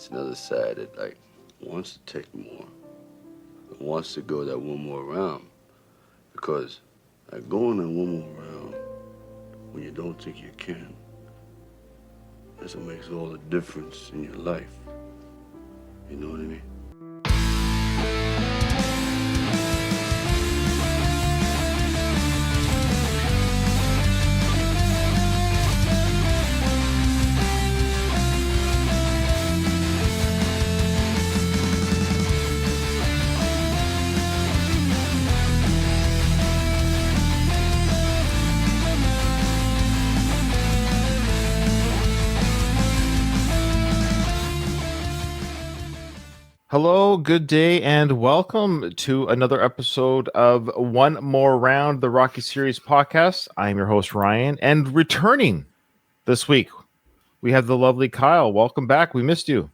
It's another side that like wants to take more, wants to go that one more round, because like going that one more round when you don't think you can, that's what makes all the difference in your life. You know what I mean? Hello, good day, and welcome to another episode of One More Round, the Rocky Series podcast. I'm your host, Ryan, and returning this week, we have the lovely Kyle. Welcome back. We missed you.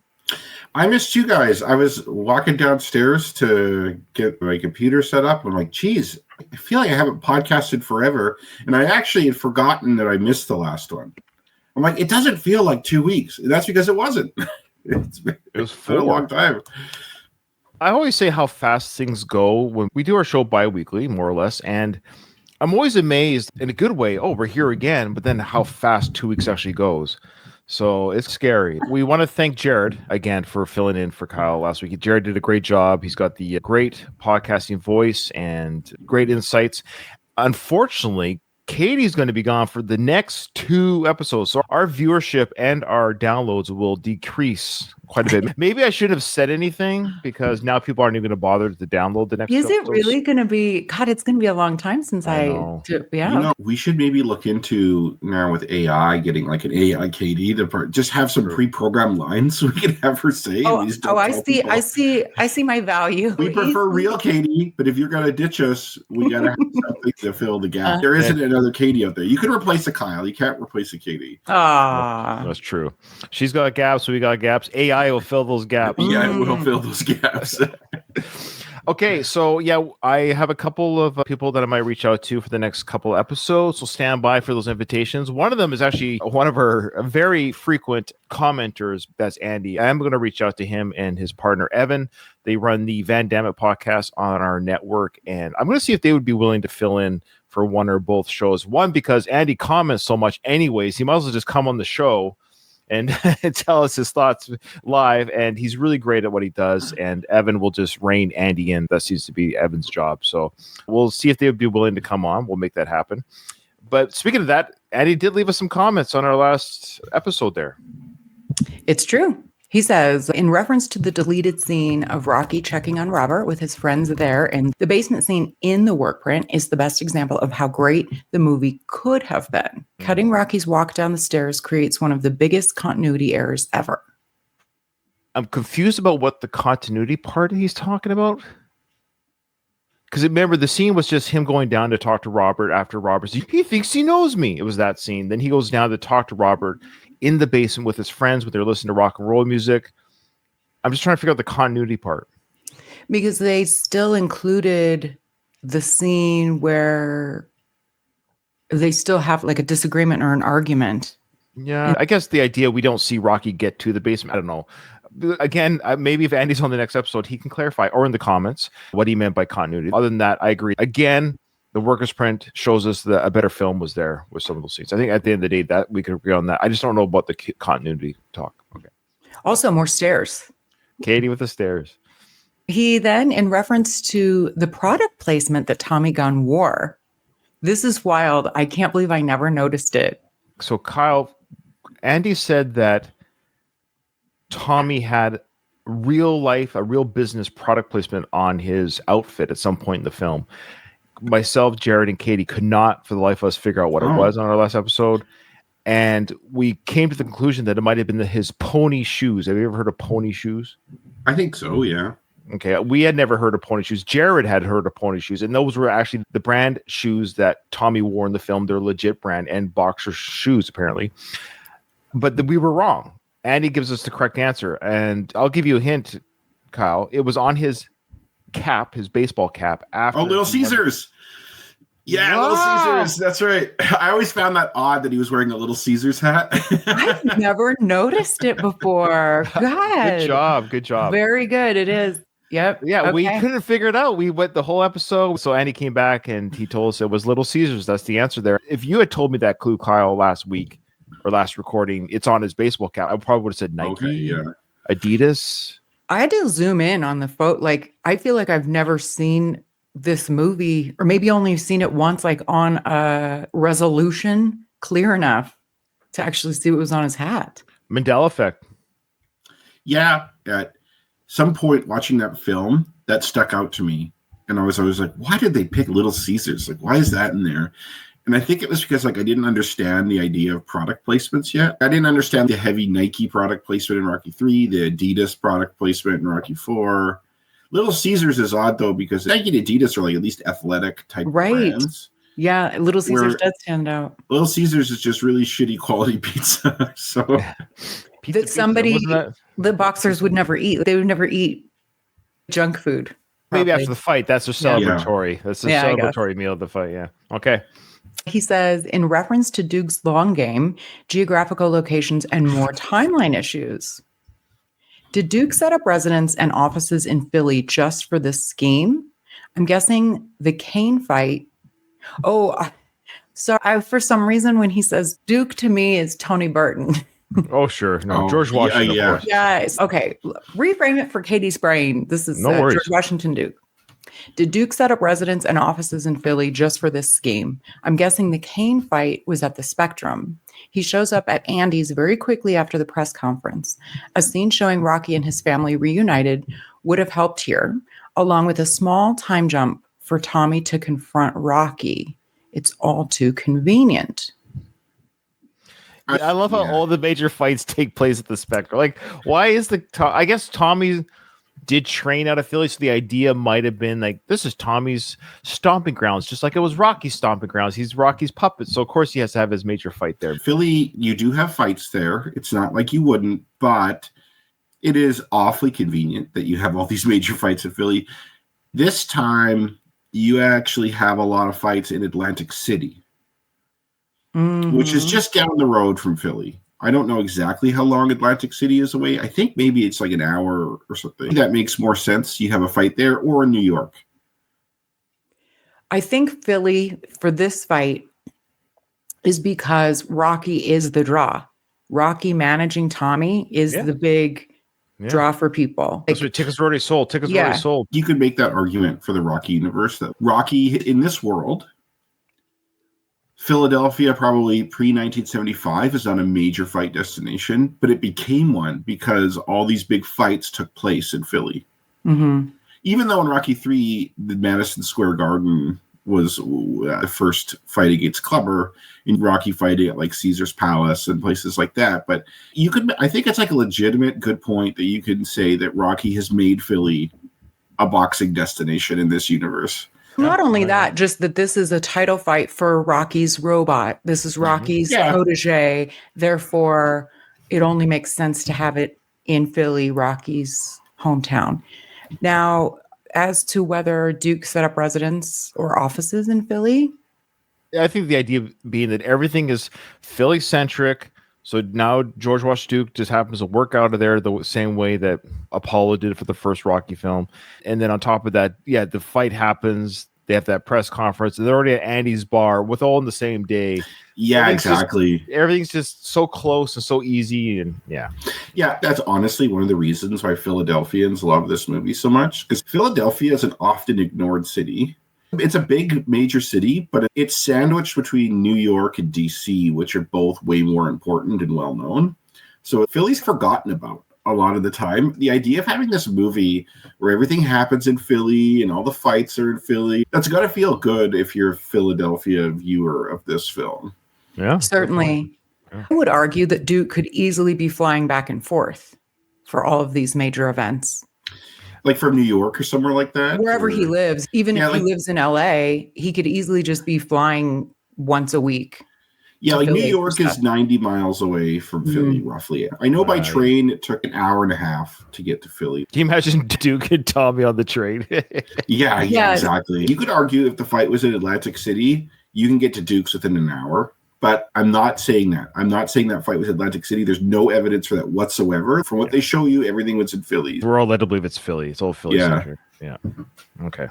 I missed you guys. I was walking downstairs to get my computer set up. I'm like, geez, I feel like I haven't podcasted forever. And I actually had forgotten that I missed the last one. I'm like, it doesn't feel like 2 weeks. And that's because it wasn't. It was been a long time. I always say how fast things go when we do our show bi-weekly, more or less, and I'm always amazed in a good way. Oh, we're here again, but then how fast 2 weeks actually goes. So it's scary. We want to thank Jared again for filling in for Kyle last week. Jared did a great job. He's got the great podcasting voice and great insights. Unfortunately, Katie's going to be gone for the next 2 episodes. So our viewership and our downloads will decrease quite a bit. Maybe I shouldn't have said anything because now people aren't even going to bother to download the next Is episodes. It really going to be? God, it's going to be a long time since I yeah. You know, we should maybe look into now with AI getting like an AI Katie to just have some pre-programmed lines so we can have her say. I see my value. We prefer real Katie, but if you're going to ditch us, we got to have something to fill the gap. There isn't another Katie out there. You can replace a Kyle. You can't replace a Katie. That's true. She's got gaps, so we got gaps. AI will fill those gaps. Yeah, it will fill those gaps. Okay, so yeah, I have a couple of people that I might reach out to for the next couple episodes, so stand by for those invitations. One of them is actually one of our very frequent commenters, that's Andy. I am going to reach out to him and his partner, Evan. They run the Van Damme podcast on our network, and I'm going to see if they would be willing to fill in for one or both shows. One, because Andy comments so much anyways, he might as well just come on the show and tell us his thoughts live, and he's really great at what he does, and Evan will just rein Andy in. That seems to be Evan's job, so we'll see if they would be willing to come on. We'll make that happen. But speaking of that, Andy did leave us some comments on our last episode there. It's true. He says, in reference to the deleted scene of Rocky checking on Robert with his friends there, and the basement scene in the work print is the best example of how great the movie could have been. Cutting Rocky's walk down the stairs creates one of the biggest continuity errors ever. I'm confused about what the continuity part he's talking about. Because remember, the scene was just him going down to talk to Robert after Robert's. He thinks he knows me. It was that scene. Then he goes down to talk to Robert in the basement with his friends, when they're listening to rock and roll music. I'm just trying to figure out the continuity part. Because they still included the scene where they still have like a disagreement or an argument. Yeah, I guess the idea we don't see Rocky get to the basement. I don't know. Again, maybe if Andy's on the next episode, he can clarify, or in the comments, what he meant by continuity. Other than that, I agree. Again, the workers' print shows us that a better film was there with some of those scenes. I think at the end of the day, that we could agree on that. I just don't know about the continuity talk. Okay. Also, more stairs. Katie with the stairs. He then, in reference to the product placement that Tommy Gunn wore, this is wild. I can't believe I never noticed it. So, Kyle, Andy said that Tommy had a real business product placement on his outfit at some point in the film. Myself, Jared, and Katie could not, for the life of us, figure out what it was on our last episode. And we came to the conclusion that it might have been his pony shoes. Have you ever heard of pony shoes? I think so, yeah. Okay, we had never heard of pony shoes. Jared had heard of pony shoes, and those were actually the brand shoes that Tommy wore in the film. They're legit brand and boxer shoes, apparently. But we were wrong. Andy gives us the correct answer, and I'll give you a hint, Kyle. It was on his cap, his baseball cap. After Little Caesars. Yeah, Wow. Little Caesars. That's right. I always found that odd that he was wearing a Little Caesars hat. I've never noticed it before. God. Good job. Very good. It is. Yep. Yeah, we Okay. couldn't figure it out. We went the whole episode. So Andy came back and he told us it was Little Caesars. That's the answer there. If you had told me that clue, Kyle, last week or last recording, it's on his baseball cap, I probably would have said Nike, Okay, yeah. Adidas. I had to zoom in on the photo. Like, I feel like I've never seen this movie, or maybe only seen it once, like on a resolution clear enough to actually see what was on his hat. Mandela effect. Yeah, at some point watching that film, that stuck out to me. And I was always like, why did they pick Little Caesars? Like, why is that in there? And I think it was because, like, I didn't understand the idea of product placements yet. I didn't understand the heavy Nike product placement in Rocky 3, the Adidas product placement in Rocky 4. Little Caesars is odd, though, because Nike and Adidas are, like, at least athletic type brands. Yeah, Little Caesars does stand out. Little Caesars is just really shitty quality pizza. So that somebody, the boxers would never eat. They would never eat junk food. Maybe after the fight, that's their celebratory. Yeah. That's the celebratory meal of the fight. Yeah. Okay. He says, in reference to Duke's long game, geographical locations, and more timeline issues. Did Duke set up residence and offices in Philly just for this scheme? I'm guessing the Kane fight. Oh, so for some reason, when he says Duke to me is Tony Burton. Oh, sure. No, George Washington. Yeah. Of course. Yes. Okay. Reframe it for Katie's brain. This is George Washington Duke. Did Duke set up residence and offices in Philly just for this scheme? I'm guessing the Kane fight was at the Spectrum. He shows up at Andy's very quickly after the press conference. A scene showing Rocky and his family reunited would have helped here, along with a small time jump for Tommy to confront Rocky. It's all too convenient. I love how all the major fights take place at the Spectrum. Like, why is I guess Tommy did train out of Philly, so the idea might have been like, this is Tommy's stomping grounds, just like it was Rocky's stomping grounds. He's Rocky's puppet, so of course he has to have his major fight there. Philly, you do have fights there. It's not like you wouldn't, but it is awfully convenient that you have all these major fights in Philly. This time, you actually have a lot of fights in Atlantic City, which is just down the road from Philly. I don't know exactly how long Atlantic City is away. I think maybe it's like an hour or something. That makes more sense. You have a fight there or in New York. I think Philly for this fight is because Rocky is the draw. Rocky managing Tommy is the big draw for people. That's what tickets were already sold. Already sold. You could make that argument for the Rocky universe that Rocky in this world, Philadelphia, probably pre-1975, is not a major fight destination, but it became one because all these big fights took place in Philly. Mm-hmm. Even though in Rocky 3, the Madison Square Garden was the first fight against Clubber, in Rocky fighting at like Caesar's Palace and places like that. But I think it's like a legitimate good point that you can say that Rocky has made Philly a boxing destination in this universe. Not only that, just that this is a title fight for Rocky's robot. This is Rocky's protege. Therefore, it only makes sense to have it in Philly, Rocky's hometown. Now, as to whether Duke set up residence or offices in Philly, I think the idea being that everything is Philly-centric. So now George Washington Duke just happens to work out of there the same way that Apollo did for the first Rocky film. And then on top of that, the fight happens. They have that press conference. And they're already at Andy's bar with all in the same day. Yeah, exactly. Everything's just so close and so easy. And yeah, that's honestly one of the reasons why Philadelphians love this movie so much. Because Philadelphia is an often ignored city. It's a big major city, but it's sandwiched between New York and DC, which are both way more important and well known. So Philly's forgotten about a lot of the time. The idea of having this movie where everything happens in Philly and all the fights are in Philly, that's got to feel good if you're a Philadelphia viewer of this film. Yeah, certainly. Yeah. I would argue that Duke could easily be flying back and forth for all of these major events. Like from New York or somewhere like that? Wherever he lives. Even if he lives in LA, he could easily just be flying once a week. Yeah, to like New Philly for York is stuff. 90 miles away from Philly, roughly. I know by Right. train it took an hour and a half to get to Philly. Can you imagine Duke and Tommy on the train? Yeah, Yeah. exactly. You could argue if the fight was in Atlantic City, you can get to Duke's within an hour. But I'm not saying that. I'm not saying that fight was Atlantic City. There's no evidence for that whatsoever. From what they show you, everything was in Philly. We're all led to believe it's Philly. It's all Philly Yeah. centric. Yeah. Okay.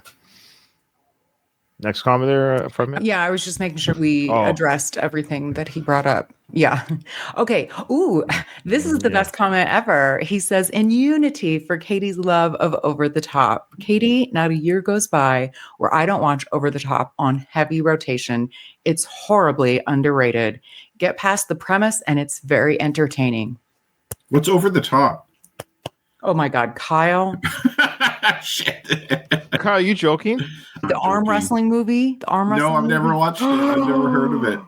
Next comment there from you? Yeah, I was just making sure we Oh. addressed everything that he brought up. Yeah. Okay. Ooh, this is the best comment ever. He says, in unity for Katie's love of Over the Top. Katie, not a year goes by where I don't watch Over the Top on heavy rotation. It's horribly underrated. Get past the premise and it's very entertaining. What's over the top? Oh my God, Kyle. Shit. Kyle, you joking? The arm joking. wrestling movie? The arm wrestling No, I've never movie? watched it. I've never heard of it.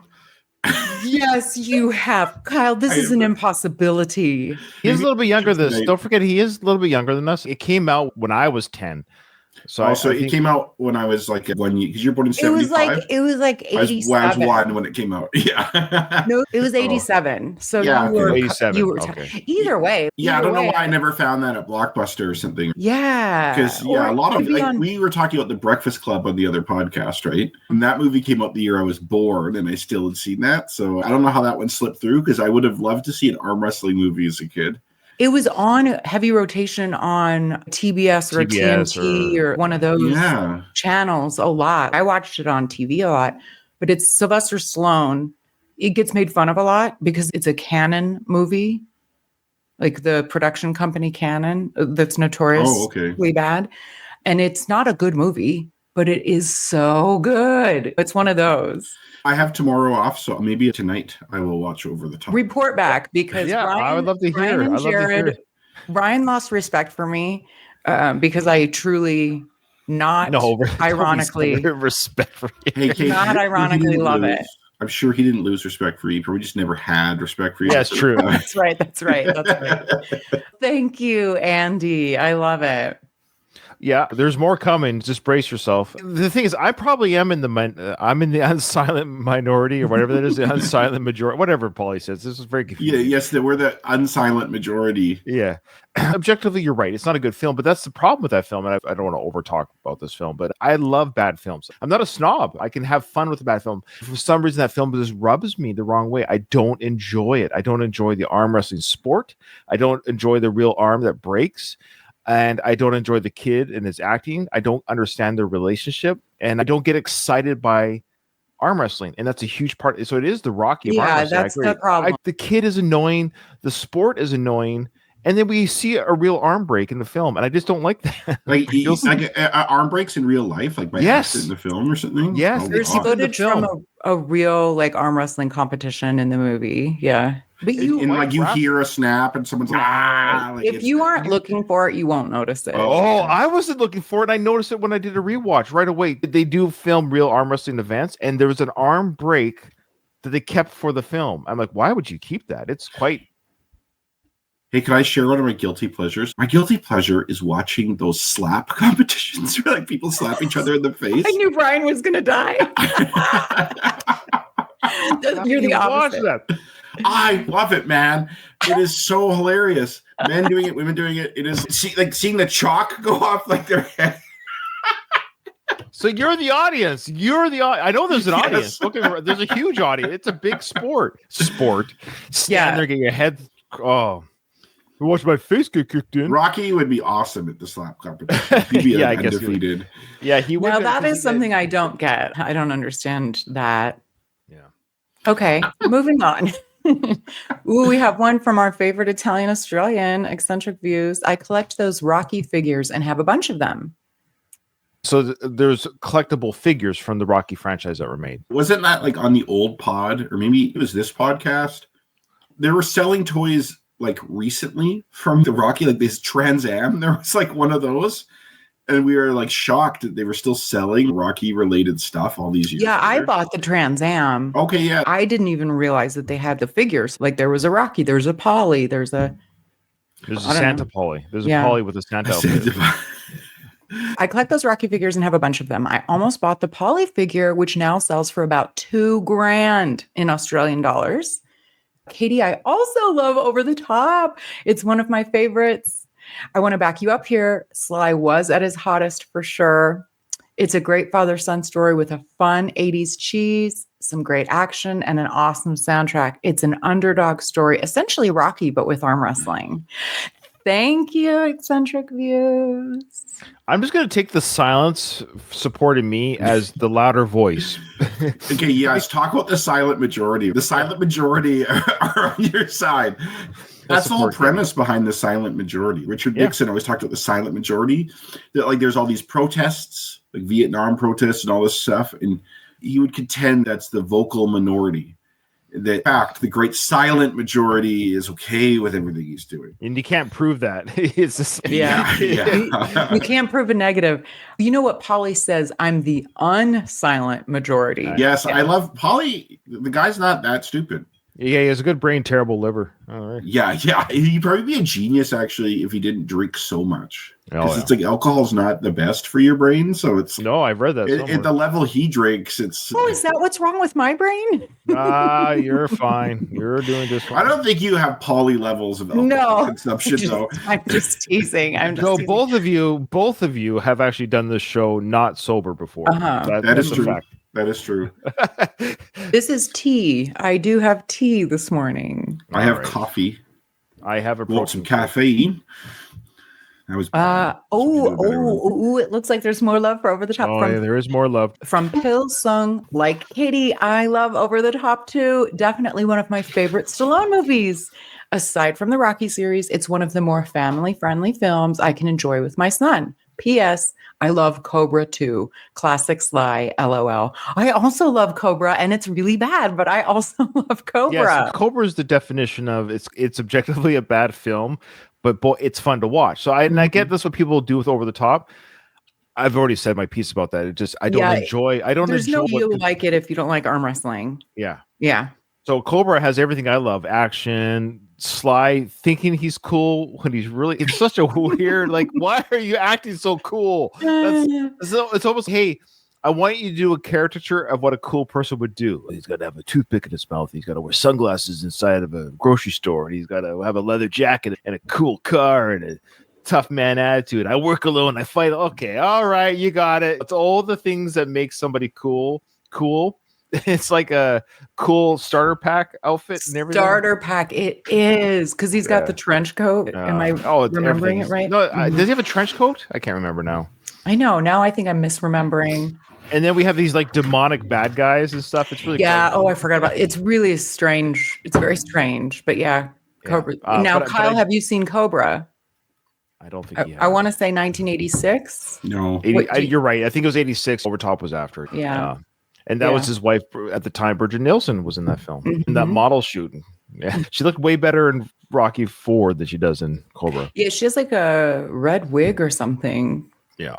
Yes, you have. Kyle, this is an impossibility. He is a little bit younger than us. Tonight. Don't forget, he is a little bit younger than us. It came out when I was 10. So Also, I it think came out when I was like 1 year, because you're born in It was 75. like I was 87. one when it came out. Yeah. No, it was 87. So Yeah, you were okay. 87, you were okay. either way. Yeah, I either don't know way. why I never found that at Blockbuster or something. Yeah. Because Or a lot it of could be like, on- we were talking about The Breakfast Club on the other podcast, right? And that movie came out the year I was born, and I still had seen that. So I don't know how that one slipped through, because I would have loved to see an arm wrestling movie as a kid. It was on heavy rotation on TBS or TBS TNT or one of those Yeah. channels a lot. I watched it on TV a lot, but it's Sylvester Stallone. It gets made fun of a lot because it's a Canon movie, like the production company Canon, that's notoriously bad. And it's not a good movie, but it is so good. It's one of those. I have tomorrow off, so maybe tonight I will watch Over the Top. Report back because Yeah, I would love to hear. Ryan and I'd love to hear. Jared, Ryan lost respect for me because I truly not ironically respect for you. Hey, Kate, not he ironically didn't love lose. it. I'm sure he didn't lose respect for you. He probably just never had respect for you. Yeah, it's true. That's right. That's right. That's right. Thank you, Andy. I love it. Yeah, there's more coming. Just brace yourself. The thing is, I probably am in the I'm in the unsilent minority or whatever that is, the unsilent majority, whatever Paulie says. This is very confusing. Yeah, yes, we're the unsilent majority. Yeah. Objectively, you're right. It's not a good film, but that's the problem with that film. And I don't want to overtalk about this film, but I love bad films. I'm not a snob. I can have fun with a bad film. For some reason, that film just rubs me the wrong way. I don't enjoy it. I don't enjoy the arm wrestling sport. I don't enjoy the real arm that breaks. And I don't enjoy the kid and his acting. I don't understand their relationship. And I don't get excited by arm wrestling. And that's a huge part. So it is the Rocky of arm wrestling. That's the problem. The kid is annoying. The sport is annoying. And then we see a real arm break in the film. And I just don't like that. Like arm breaks in real life, like by accident in the film or something? Yes. Oh, There's God. footage from a real like arm wrestling competition in the movie. Yeah. But you hear a snap and someone's like, like if you aren't looking for it, you won't notice it. Oh, I wasn't looking for it. I noticed it when I did a rewatch right away. They do film real arm wrestling events, and there was an arm break that they kept for the film. I'm like, why would you keep that? It's quite. Hey, can I share one of my guilty pleasures? My guilty pleasure is watching those slap competitions where like people slap each other in the face. I knew Brian was gonna die. You're the opposite. That. I love it, man. It is so hilarious. Men doing it, women doing it. It is seeing the chalk go off like their head. So you're the audience. I know there's an audience. Okay, there's a huge audience. It's a big sport. Stand there, get your head. Oh, watch my face get kicked in. Rocky would be awesome at the slap competition. He'd be undefeated. He would. Now that is something I don't get. I don't understand that. Yeah. Okay, moving on. Ooh, we have one from our favorite Italian Australian, Eccentric Views. I collect those Rocky figures and have a bunch of them. So there's collectible figures from the Rocky franchise that were made. Wasn't that like on the old pod, or maybe it was this podcast? They were selling toys like recently from the Rocky, like this Trans Am. There was like one of those. And we were like shocked that they were still selling Rocky related stuff all these years. Yeah, later. I bought the Trans Am. Okay, yeah. I didn't even realize that they had the figures. Like there was a Rocky, there's a Polly, there's a Santa Polly. There's a Polly with a Santa outfit. I collect those Rocky figures and have a bunch of them. I almost bought the Polly figure, which now sells for about $2,000 in Australian dollars. Katie, I also love Over the Top. It's one of my favorites. I want to back you up here. Sly was at his hottest for sure. It's a great father-son story with a fun 80s cheese, some great action, and an awesome soundtrack. It's an underdog story, essentially Rocky, but with arm wrestling. Thank you, Eccentric Views. I'm just going to take the silence supporting me as the louder voice. Okay, yes, talk about the silent majority. The silent majority are on your side. That's the whole premise behind the silent majority. Richard Nixon always talked about the silent majority. That, like, there's all these protests, like Vietnam protests and all this stuff, and he would contend that's the vocal minority. That, in fact, the great silent majority is okay with everything he's doing. And you can't prove that. It's just, Yeah. You can't prove a negative. You know what Polly says? I'm the unsilent majority. Yes, I love Polly. The guy's not that stupid. Yeah, he has a good brain, terrible liver. All right. Yeah. He'd probably be a genius, actually, if he didn't drink so much. Because it's like alcohol's not the best for your brain. So it's... No, I've read that at the level he drinks, it's... Oh, is that what's wrong with my brain? You're fine. You're doing just fine. I don't think you have poly levels of alcohol consumption, though. I'm just teasing. Teasing. Both of you have actually done this show not sober before. That is true. Fact. That is true. This is tea. I do have tea this morning. I have coffee. I have some caffeine. That was it looks like there's more love for Over the Top. There is more love. From Pilsung, like Katie, I love Over the Top too. Definitely one of my favorite Stallone movies. Aside from the Rocky series, it's one of the more family-friendly films I can enjoy with my son. P.S. I love Cobra too. Classic Sly, LOL. I also love Cobra, and it's really bad, but I also love Cobra. Yes, Cobra is the definition of it's objectively a bad film, but it's fun to watch. So I get this what people do with Over the Top. I've already said my piece about that. I don't enjoy. There's no you like it if you don't like arm wrestling. Yeah. So Cobra has everything I love: action, Sly thinking he's cool when he's really. It's such a weird. Like, why are you acting so cool? It's almost, hey, I want you to do a caricature of what a cool person would do. He's got to have a toothpick in his mouth. He's got to wear sunglasses inside of a grocery store, and he's got to have a leather jacket and a cool car and a tough man attitude. I work alone. I fight. Okay, all right, you got it. It's all the things that make somebody cool. It's like a cool starter pack outfit and everything. Starter pack, it is, because he's got the trench coat. Am I remembering it right? No, does he have a trench coat? I can't remember now. I know. Now I think I'm misremembering. And then we have these like demonic bad guys and stuff. It's really cool. Oh, I forgot about it. It's really strange. It's very strange. But Cobra. Now, Kyle, have you seen Cobra? I don't think he has. I want to say 1986. No. You're right. I think it was 86. Over Top was after it. Yeah. And that was his wife at the time. Bridget Nielsen was in that film, in that model shooting. Yeah, she looked way better in Rocky IV than she does in Cobra. Yeah, she has like a red wig or something. Yeah.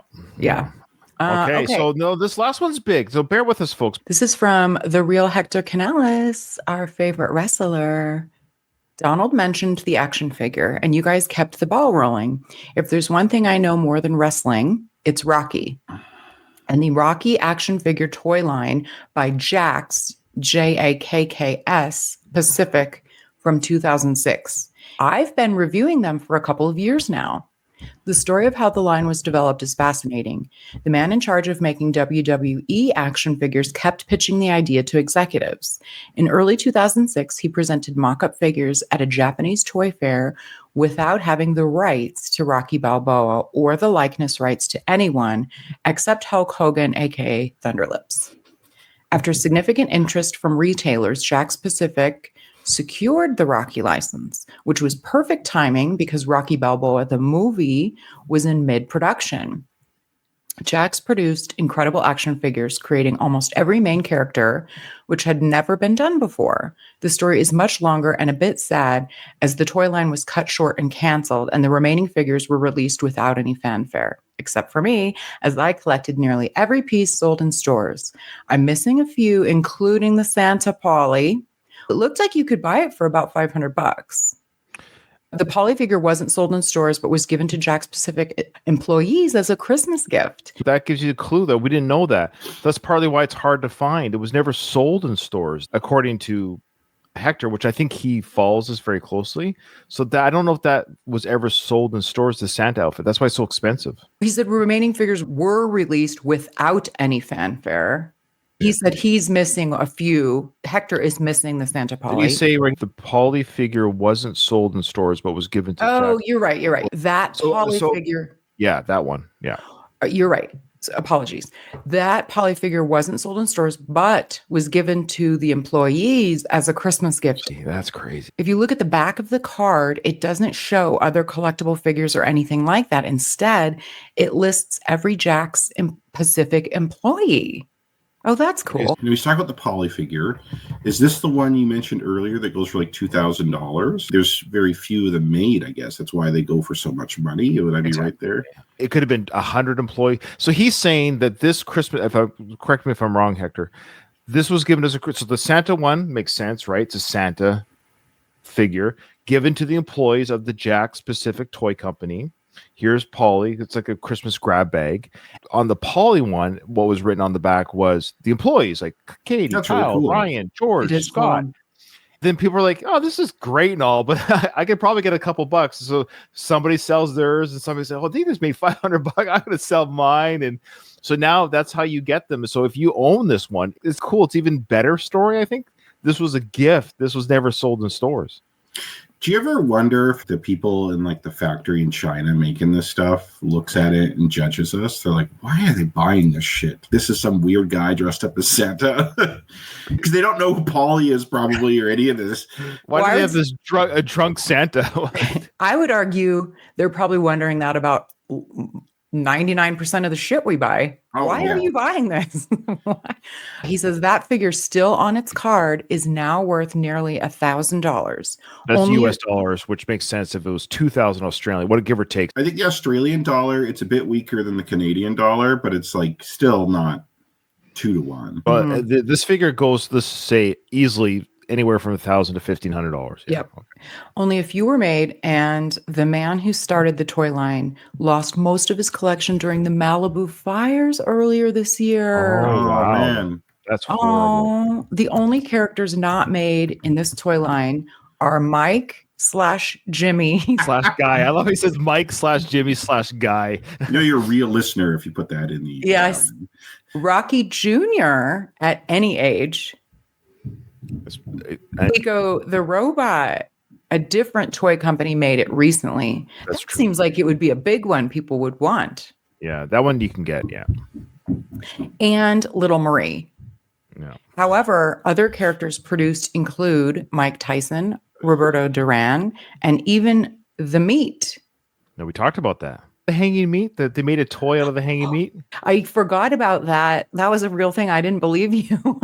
Okay, so this last one's big. So bear with us, folks. This is from the real Hector Canales, our favorite wrestler. Donald mentioned the action figure, and you guys kept the ball rolling. If there's one thing I know more than wrestling, it's Rocky. And the Rocky action figure toy line by Jakks, Jakks Pacific from 2006. I've been reviewing them for a couple of years now. The story of how the line was developed is fascinating. The man in charge of making WWE action figures kept pitching the idea to executives. In early 2006, he presented mock-up figures at a Japanese toy fair without having the rights to Rocky Balboa or the likeness rights to anyone except Hulk Hogan, aka Thunderlips. After significant interest from retailers, Jakks Pacific secured the Rocky license, which was perfect timing because Rocky Balboa, the movie, was in mid-production. Jakks produced incredible action figures, creating almost every main character, which had never been done before. The story is much longer and a bit sad, as the toy line was cut short and canceled, and the remaining figures were released without any fanfare, except for me, as I collected nearly every piece sold in stores. I'm missing a few, including the Santa Polly. It looked like you could buy it for about $500. The Polly figure wasn't sold in stores, but was given to Jack's Pacific employees as a Christmas gift. That gives you a clue that we didn't know that. That's partly why it's hard to find. It was never sold in stores, according to Hector, which I think he follows this very closely. So that I don't know if that was ever sold in stores, the Santa outfit. That's why it's so expensive. He said remaining figures were released without any fanfare. He said he's missing a few. Hector is missing the Santa Polly. You say right, the Polly figure wasn't sold in stores, but was given to Oh, Jack. you're right. That Polly figure. Yeah, that one. Yeah. You're right. So, apologies. That Polly figure wasn't sold in stores, but was given to the employees as a Christmas gift. Gee, that's crazy. If you look at the back of the card, it doesn't show other collectible figures or anything like that. Instead, it lists every Jack's Pacific employee. Oh, that's cool. We talk about the Polly figure. Is this the one you mentioned earlier that goes for like $2,000? There's very few of them made, I guess. That's why they go for so much money. Would I be right there? It could have been 100 employees. So he's saying that this Christmas, correct me if I'm wrong, Hector, this was given as so the Santa one makes sense, right? It's a Santa figure given to the employees of the Jack's Pacific Toy Company. Here's Polly. It's like a Christmas grab bag. On the Polly one, what was written on the back was the employees, like Katie, That's Kyle, really cool. Ryan, George, Scott. Cool. Then people are like, oh, this is great and all, but I could probably get a couple bucks. So somebody sells theirs and somebody says, oh, they just made $500. I'm going to sell mine. And so now that's how you get them. So if you own this one, it's cool. It's even better story, I think. This was a gift. This was never sold in stores. Do you ever wonder if the people in like the factory in China making this stuff looks at it and judges us? They're like, why are they buying this shit? This is some weird guy dressed up as Santa. Because they don't know who Polly is probably or any of this. Why do they have this drunk Santa? I would argue they're probably wondering that about 99% of the shit we buy. Oh, Why yeah. are you buying this? He says that figure still on its card is now worth nearly $1,000. That's US dollars, which makes sense if it was 2,000 Australian. What a give or take. I think the Australian dollar, it's a bit weaker than the Canadian dollar, but it's like still not 2 to 1. But this figure goes, let's say, easily anywhere from $1,000 to $1,500. Yeah. Yep. Only a few were made, and the man who started the toy line lost most of his collection during the Malibu fires earlier this year. Oh, wow. Man. That's horrible. Oh, the only characters not made in this toy line are Mike/Jimmy. / guy. I love how he says Mike/Jimmy/guy. You know, you're a real listener if you put that in the. Yes. Rocky Jr. at any age. Nico the Robot, a different toy company made it recently. That's That true. seems like it would be a big one people would want. Yeah, that one you can get. Yeah. And Little Marie. Yeah. However, other characters produced include Mike Tyson, Roberto Duran, and even the Meat. No, we talked about that. The hanging meat, that they made a toy out of the hanging meat. I forgot about that. That was a real thing. I didn't believe you.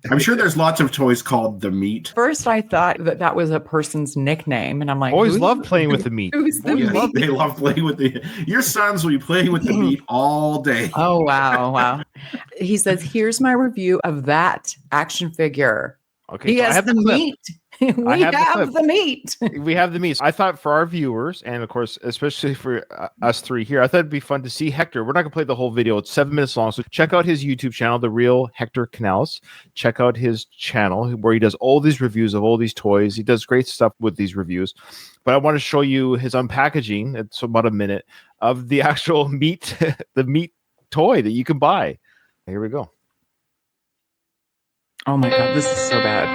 I'm sure there's lots of toys called the Meat. First, I thought that was a person's nickname, and I'm like, Always loved playing with the meat. Who's the They Meat? love playing with the. Your sons will be playing with the meat all day. Oh, wow. He says, here's my review of that action figure. Okay, He so I has have the clip. meat. We have the have clip. the meat. We have the meat. I thought for our viewers, and of course, especially for us three here, I thought it'd be fun to see Hector. We're not going to play the whole video. It's 7 minutes long. So check out his YouTube channel, The Real Hector Canales. Check out his channel where he does all these reviews of all these toys. He does great stuff with these reviews. But I want to show you his unpackaging. It's about a minute of the actual meat, the meat toy that you can buy. Here we go. Oh my God, this is so bad.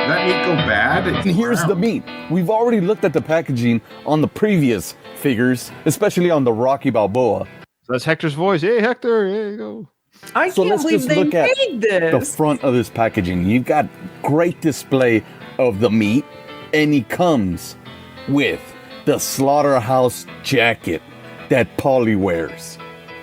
That meat go bad? And here's the meat. We've already looked at the packaging on the previous figures, especially on the Rocky Balboa. So that's Hector's voice. Hey, Hector, here you go. I So can't let's believe just they look at made the this. front of this packaging. You've got great display of the meat, and he comes with the slaughterhouse jacket that Polly wears.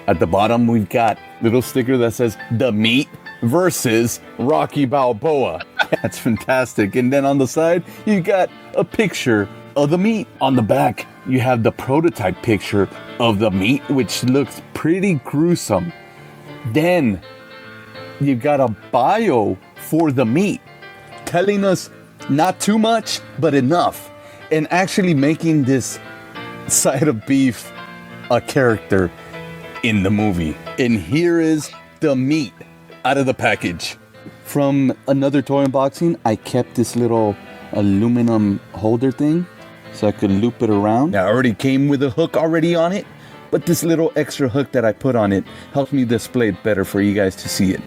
At the bottom, we've got little sticker that says the meat versus Rocky Balboa. That's fantastic. And then on the side, you got a picture of the meat. On the back, you have the prototype picture of the meat, which looks pretty gruesome. Then you've got a bio for the meat, telling us not too much, but enough, and actually making this side of beef a character in the movie. And here is the meat out of the package. From another toy unboxing, I kept this little aluminum holder thing so I could loop it around. Now, I already came with a hook already on it, but this little extra hook that I put on it helps me display it better for you guys to see it.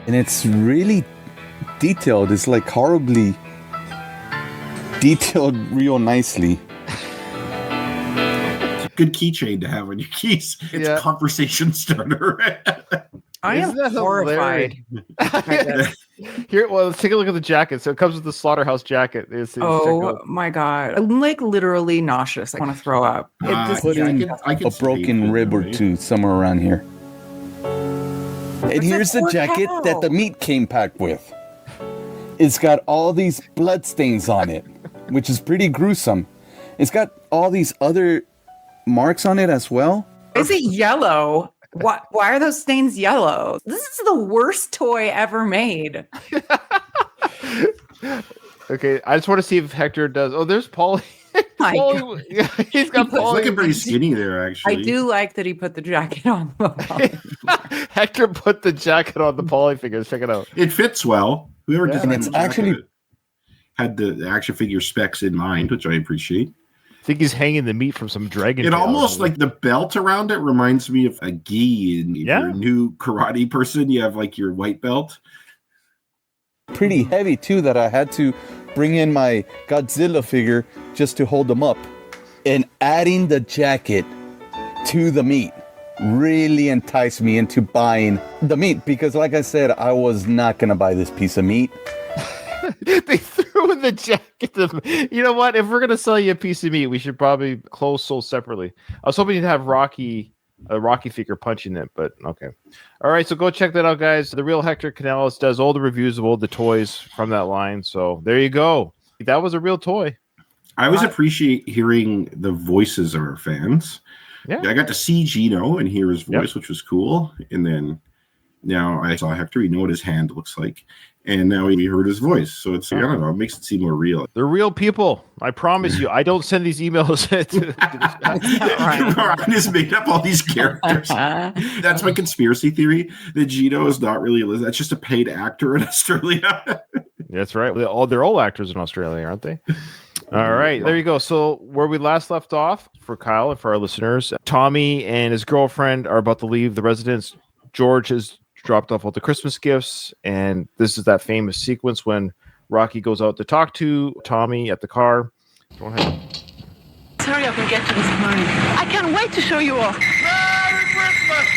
And it's really detailed. It's like horribly detailed real nicely. Good keychain to have on your keys. It's a conversation starter. I am horrified. Here, well, let's take a look at the jacket. So it comes with the slaughterhouse jacket. Oh my god! I'm like literally nauseous. I want to throw up. Put in a broken rib or two somewhere around here. And here's the jacket that the meat came packed with. It's got all these blood stains on it, which is pretty gruesome. It's got all these other marks on it as well. Is it yellow? Why are those stains yellow? This is the worst toy ever made. Okay, I just want to see if Hector does. Oh, there's Paulie. Paulie, he's got Paulie. He's looking pretty skinny there, actually. I do like that he put the jacket on. Hector put the jacket on the Paulie figures. Check it out. It fits well. Whoever designed it's the jacket actually had the action figure specs in mind, which I appreciate. I think he's hanging the meat from some dragon. It almost like the belt around it reminds me of a gi. And if you're a new karate person, you have like your white belt. Pretty heavy too, that I had to bring in my Godzilla figure just to hold them up. And adding the jacket to the meat really enticed me into buying the meat, because like I said, I was not going to buy this piece of meat. They threw in the jacket. You know what? If we're going to sell you a piece of meat, we should probably close sold separately. I was hoping you'd have a Rocky figure punching it, but okay. All right, so go check that out, guys. The Real Hector Canales does all the reviews of all the toys from that line. So there you go. That was a real toy. I always appreciate hearing the voices of our fans. Yeah, I got to see Gino and hear his voice, which was cool. And then now I saw Hector. You know what his hand looks like. And now we heard his voice. So it's, I don't know, it makes it seem more real. They're real people. I promise you. I don't send these emails. Ryan has made up all these characters. That's my conspiracy theory, that Gino is not really Liz. That's just a paid actor in Australia. That's right. They're all actors in Australia, aren't they? All right, there you go. So where we last left off, for Kyle and for our listeners, Tommy and his girlfriend are about to leave the residence. George has dropped off all the Christmas gifts, and this is that famous sequence when Rocky goes out to talk to Tommy at the car. Go ahead. Hurry up and get to this party. I can't wait to show you off. Merry Christmas!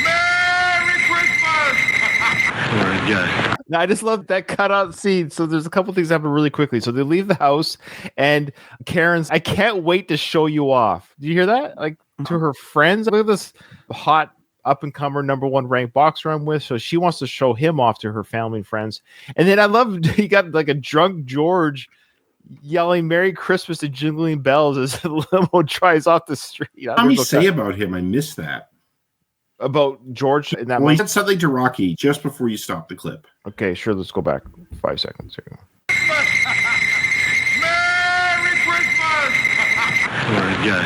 Merry Christmas! All right, guy. Now, I just love that cutout scene. So there's a couple things happen really quickly. So they leave the house, and Karen's, I can't wait to show you off. Do you hear that? Like, to her friends. Look at this hot up-and-comer #1 ranked boxer I'm with. So she wants to show him off to her family and friends. And then I love, you got like a drunk George yelling Merry Christmas to jingling bells as the limo drives off the street. What did he say about him? I missed that. About George in that he said something to Rocky just before you stopped the clip. Okay, sure. Let's go back 5 seconds here. Merry Christmas! All right, guy.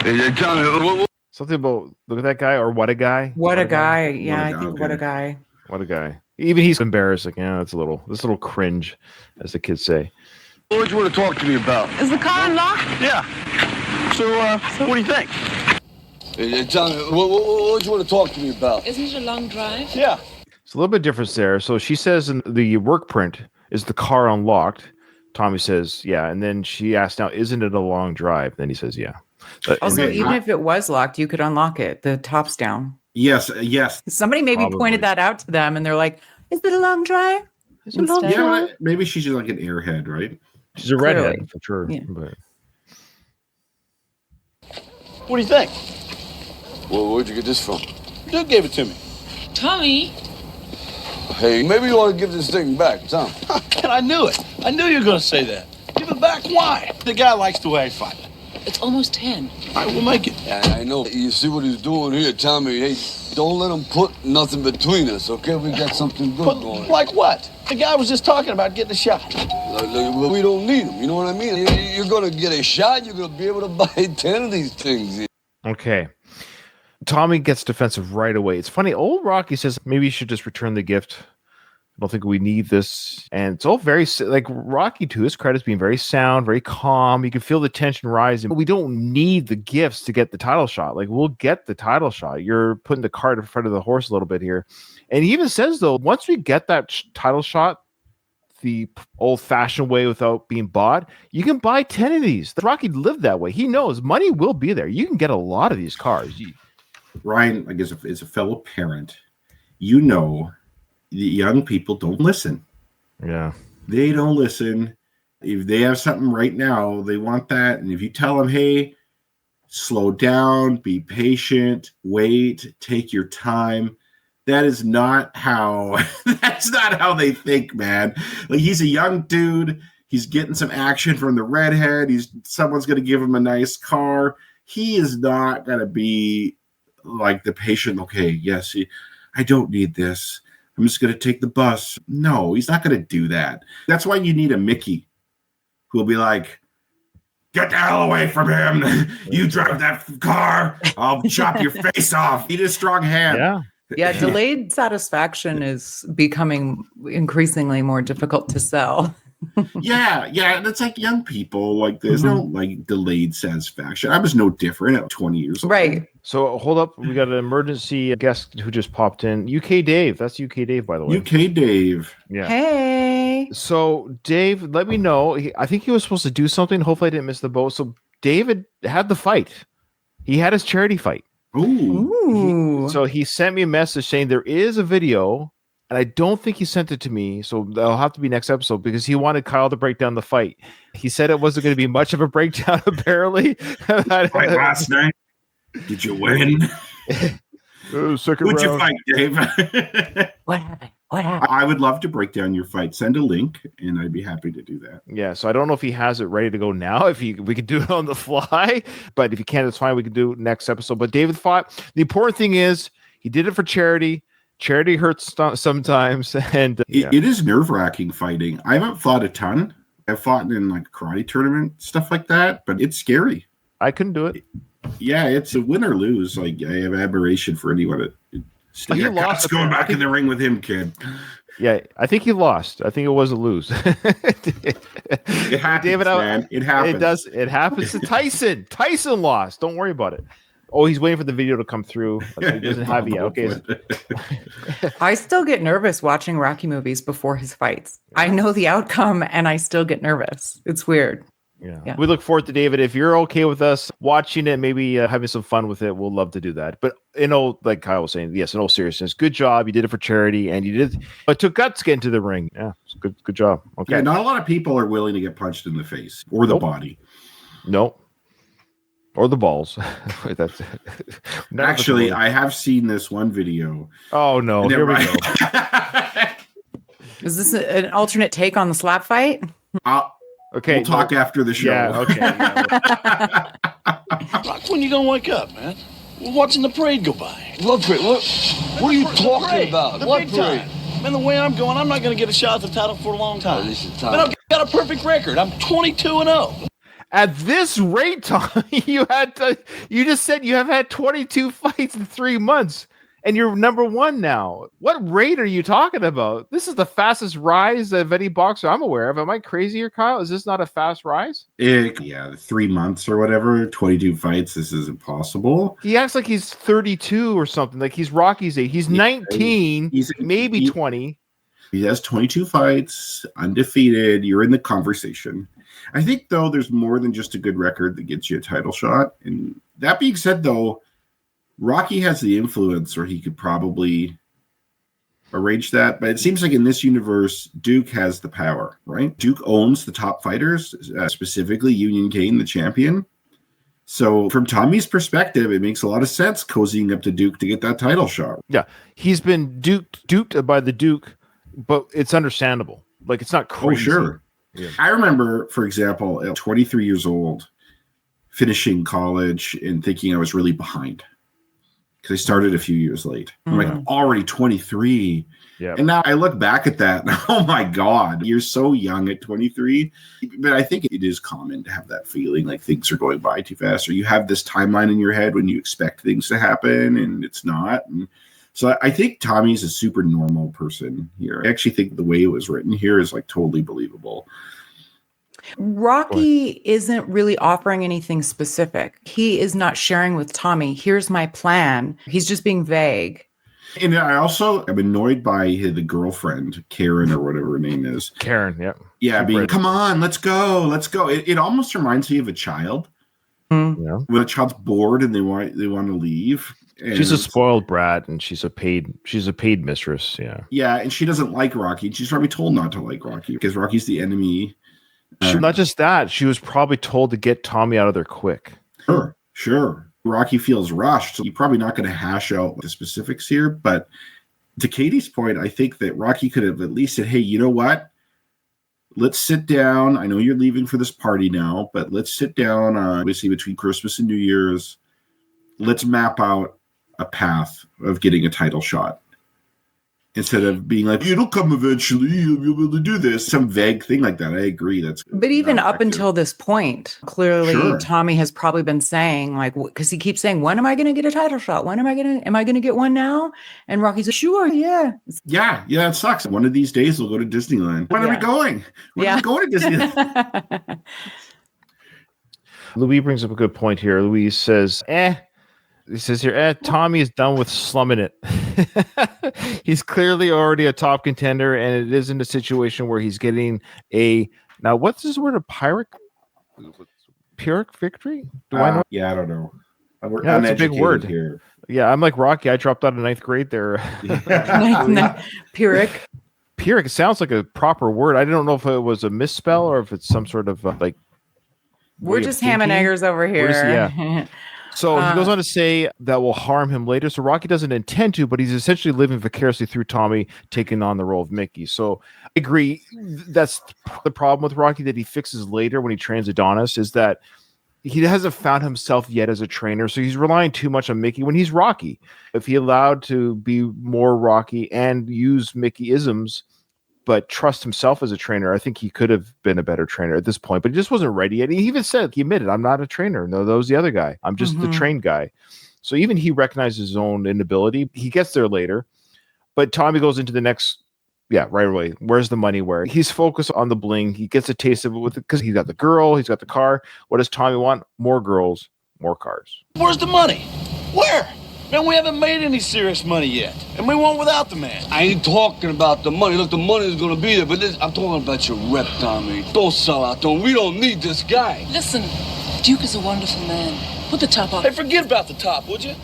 Hey, tell me, Something about look at that guy or what a guy. What a guy. Yeah, I think what a guy. What a guy. Even he's embarrassed. Like, yeah, it's a little cringe, as the kids say. what do you want to talk to me about? Is the car unlocked? Yeah. So, what do you think? Hey, tell me, what do you want to talk to me about? Isn't it a long drive? Yeah. It's a little bit different there. So she says in the work print, is the car unlocked? Tommy says, yeah. And then she asks, now, isn't it a long drive? Then he says, yeah. But, also, even if it was locked, you could unlock it. The top's down. Yes. Somebody maybe pointed that out to them, and they're like, is it a long drive? Is it a long drive? Yeah, maybe she's just like an airhead, right? She's a redhead, for sure. Yeah. But... What do you think? Well, where'd you get this from? Dude gave it to me. Tommy? Hey, maybe you want to give this thing back, Tom. And I knew it. I knew you were going to say that. Give it back? Why? The guy likes the way I fight. It's almost 10. All right, we'll make it. Yeah, I know. You see what he's doing here, Tommy. Hey, Don't let them put nothing between us, okay? We got something good going. Like what? The guy was just talking about getting a shot. Well, we don't need them, you know what I mean? You're going to get a shot, you're going to be able to buy 10 of these things. Okay. Tommy gets defensive right away. It's funny. Old Rocky says maybe you should just return the gift. I don't think we need this. And it's all very, like Rocky, to his credit, is being very sound, very calm. You can feel the tension rising. But we don't need the gifts to get the title shot. Like, we'll get the title shot. You're putting the cart in front of the horse a little bit here. And he even says, though, once we get that title shot the old-fashioned way without being bought, you can buy 10 of these. Rocky lived that way. He knows money will be there. You can get a lot of these cars. Ryan, I guess, as a fellow parent, you know, the young people don't listen. Yeah. They don't listen. If they have something right now, they want that. And if you tell them, hey, slow down, be patient, wait, take your time. That is not how, that's not how they think, man. Like, he's a young dude. He's getting some action from the redhead. Someone's going to give him a nice car. He is not going to be like the patient. Okay, yes, I don't need this. I'm just going to take the bus. No, he's not going to do that. That's why you need a Mickey who will be like, get the hell away from him. You drive that car. I'll chop your face off. Need a strong hand. Yeah. Yeah, delayed satisfaction is becoming increasingly more difficult to sell. Yeah, and it's like young people, like there's no like delayed satisfaction. I was no different at 20 years old. Right. So hold up, we got an emergency guest who just popped in. UK Dave. That's UK Dave, by the way. UK Dave. Yeah. Hey. So Dave, let me know. I think he was supposed to do something. Hopefully I didn't miss the boat. So David had the fight. He had his charity fight. Ooh. So he sent me a message saying there is a video, and I don't think he sent it to me. So that'll have to be next episode because he wanted Kyle to break down the fight. He said it wasn't going to be much of a breakdown, apparently. Fight last night. Did you win? Second Who'd you round. fight, Dave? What happened? What happened? I would love to break down your fight. Send a link, and I'd be happy to do that. Yeah, so I don't know if he has it ready to go now. We could do it on the fly, but if you can't, it's fine. We can do it next episode. But David fought. The important thing is he did it for charity. Charity hurts sometimes, and It is nerve-wracking fighting. I haven't fought a ton. I've fought in like a karate tournament, stuff like that, but it's scary. I couldn't do it. Yeah, it's a win or lose. Like, I have admiration for anyone. But he lost. Going back in the ring with him, kid. Yeah, I think he lost. I think it was a lose. It happens, David, man. It happens. It does. It happens to Tyson. Tyson lost. Don't worry about it. Oh, he's waiting for the video to come through. He doesn't have it yet. Okay. I still get nervous watching Rocky movies before his fights. I know the outcome and I still get nervous. It's weird. Yeah. We look forward to David. If you're okay with us watching it, maybe having some fun with it, we'll love to do that. But like Kyle was saying, yes, in all seriousness, good job. You did it for charity, and it took guts to get into the ring. Yeah, it's good job. Okay. Yeah, not a lot of people are willing to get punched in the face or the body. No. Or the balls. That's Actually, I have seen this one video. Oh no! Here we go. Is this an alternate take on the slap fight? Okay, we'll talk after the show. Yeah, okay. Rock, when you gonna wake up, man? We're watching the parade go by. What parade? What are you talking about? The What big parade? time. Man, the way I'm going, I'm not gonna get a shot at the title for a long time. This is Man, time. I've got a perfect record. I'm 22-0. At this rate, Tom, you just said you have had 22 fights in 3 months, and you're number one now. What rate are you talking about? This is the fastest rise of any boxer I'm aware of. Am I crazy here, Kyle? Is this not a fast rise? The 3 months or whatever, 22 fights. This is impossible. He acts like he's 32 or something. Like he's Rocky's age. He's 19, maybe 20. He has 22 fights, undefeated. You're in the conversation. I think, though, there's more than just a good record that gets you a title shot. And that being said, though, Rocky has the influence, or he could probably arrange that. But it seems like in this universe, Duke has the power, right? Duke owns the top fighters, specifically Union Kane, the champion. So from Tommy's perspective, it makes a lot of sense cozying up to Duke to get that title shot. Yeah, he's been duped by the Duke, but it's understandable. Like, it's not crazy. Oh, sure. Yeah. I remember, for example, at 23 years old, finishing college and thinking I was really behind. because I started a few years late. I'm like, I'm already 23. Yeah. And now I look back at that, and oh my God, you're so young at 23. But I think it is common to have that feeling like things are going by too fast, or you have this timeline in your head when you expect things to happen and it's not. And so I think Tommy's a super normal person here. I actually think the way it was written here is like totally believable. Rocky isn't really offering anything specific. He is not sharing with Tommy, here's my plan. He's just being vague. And I also am annoyed by the girlfriend, Karen, or whatever her name is. Karen, yeah. Yeah, being, come on, let's go. It almost reminds me of a child. Yeah. When a child's bored and they want to leave. And she's a spoiled brat, and she's a paid mistress. Yeah. Yeah, and she doesn't like Rocky. She's probably told not to like Rocky because Rocky's the enemy. Not just that, she was probably told to get Tommy out of there quick. Sure. Rocky feels rushed, so you're probably not going to hash out the specifics here. But to Katie's point, I think that Rocky could have at least said, hey, you know what? Let's sit down. I know you're leaving for this party now, but let's sit down, obviously, between Christmas and New Year's. Let's map out a path of getting a title shot. Instead of being like, it'll come eventually, you'll be able to do this. Some vague thing like that. I agree. But even up until this point, clearly Tommy has probably been saying, like, because he keeps saying, when am I going to get a title shot? Am I going to get one now? And Rocky's like, sure, yeah. Yeah, it sucks. One of these days we'll go to Disneyland. When are we going? When are we going to Disneyland? Louis brings up a good point here. Louis says, he says here, Tommy is done with slumming it. He's clearly already a top contender, and it isn't a situation where he's getting now what's this word, a Pyrrhic victory? I know? Yeah, I don't know. That's a big word here. Yeah, I'm like Rocky. I dropped out of 9th grade there. Pyrrhic. Pyrrhic sounds like a proper word. I don't know if it was a misspell or if it's some sort of like. We're just ham and eggers over here. So he goes on to say that will harm him later. So Rocky doesn't intend to, but he's essentially living vicariously through Tommy taking on the role of Mickey. So I agree. That's the problem with Rocky that he fixes later when he trains Adonis, is that he hasn't found himself yet as a trainer. So he's relying too much on Mickey when he's Rocky. If he allowed to be more Rocky and use Mickey-isms, but trust himself as a trainer, I think he could have been a better trainer at this point, but he just wasn't ready yet. He even said, he admitted, I'm not a trainer. No, that was the other guy. I'm just the trained guy. So even he recognizes his own inability. He gets there later, but Tommy goes into the next, right away. Where's the money? Where he's focused on the bling. He gets a taste of it with it because he's got the girl, he's got the car. What does Tommy want? More girls, more cars. Where's the money? Where? Man, we haven't made any serious money yet. And we won't without the man. I ain't talking about the money. Look, the money is going to be there, but I'm talking about your rep, Tommy. Don't sell out, we don't need this guy. Listen, Duke is a wonderful man. Put the top on. Hey, forget about the top, would you?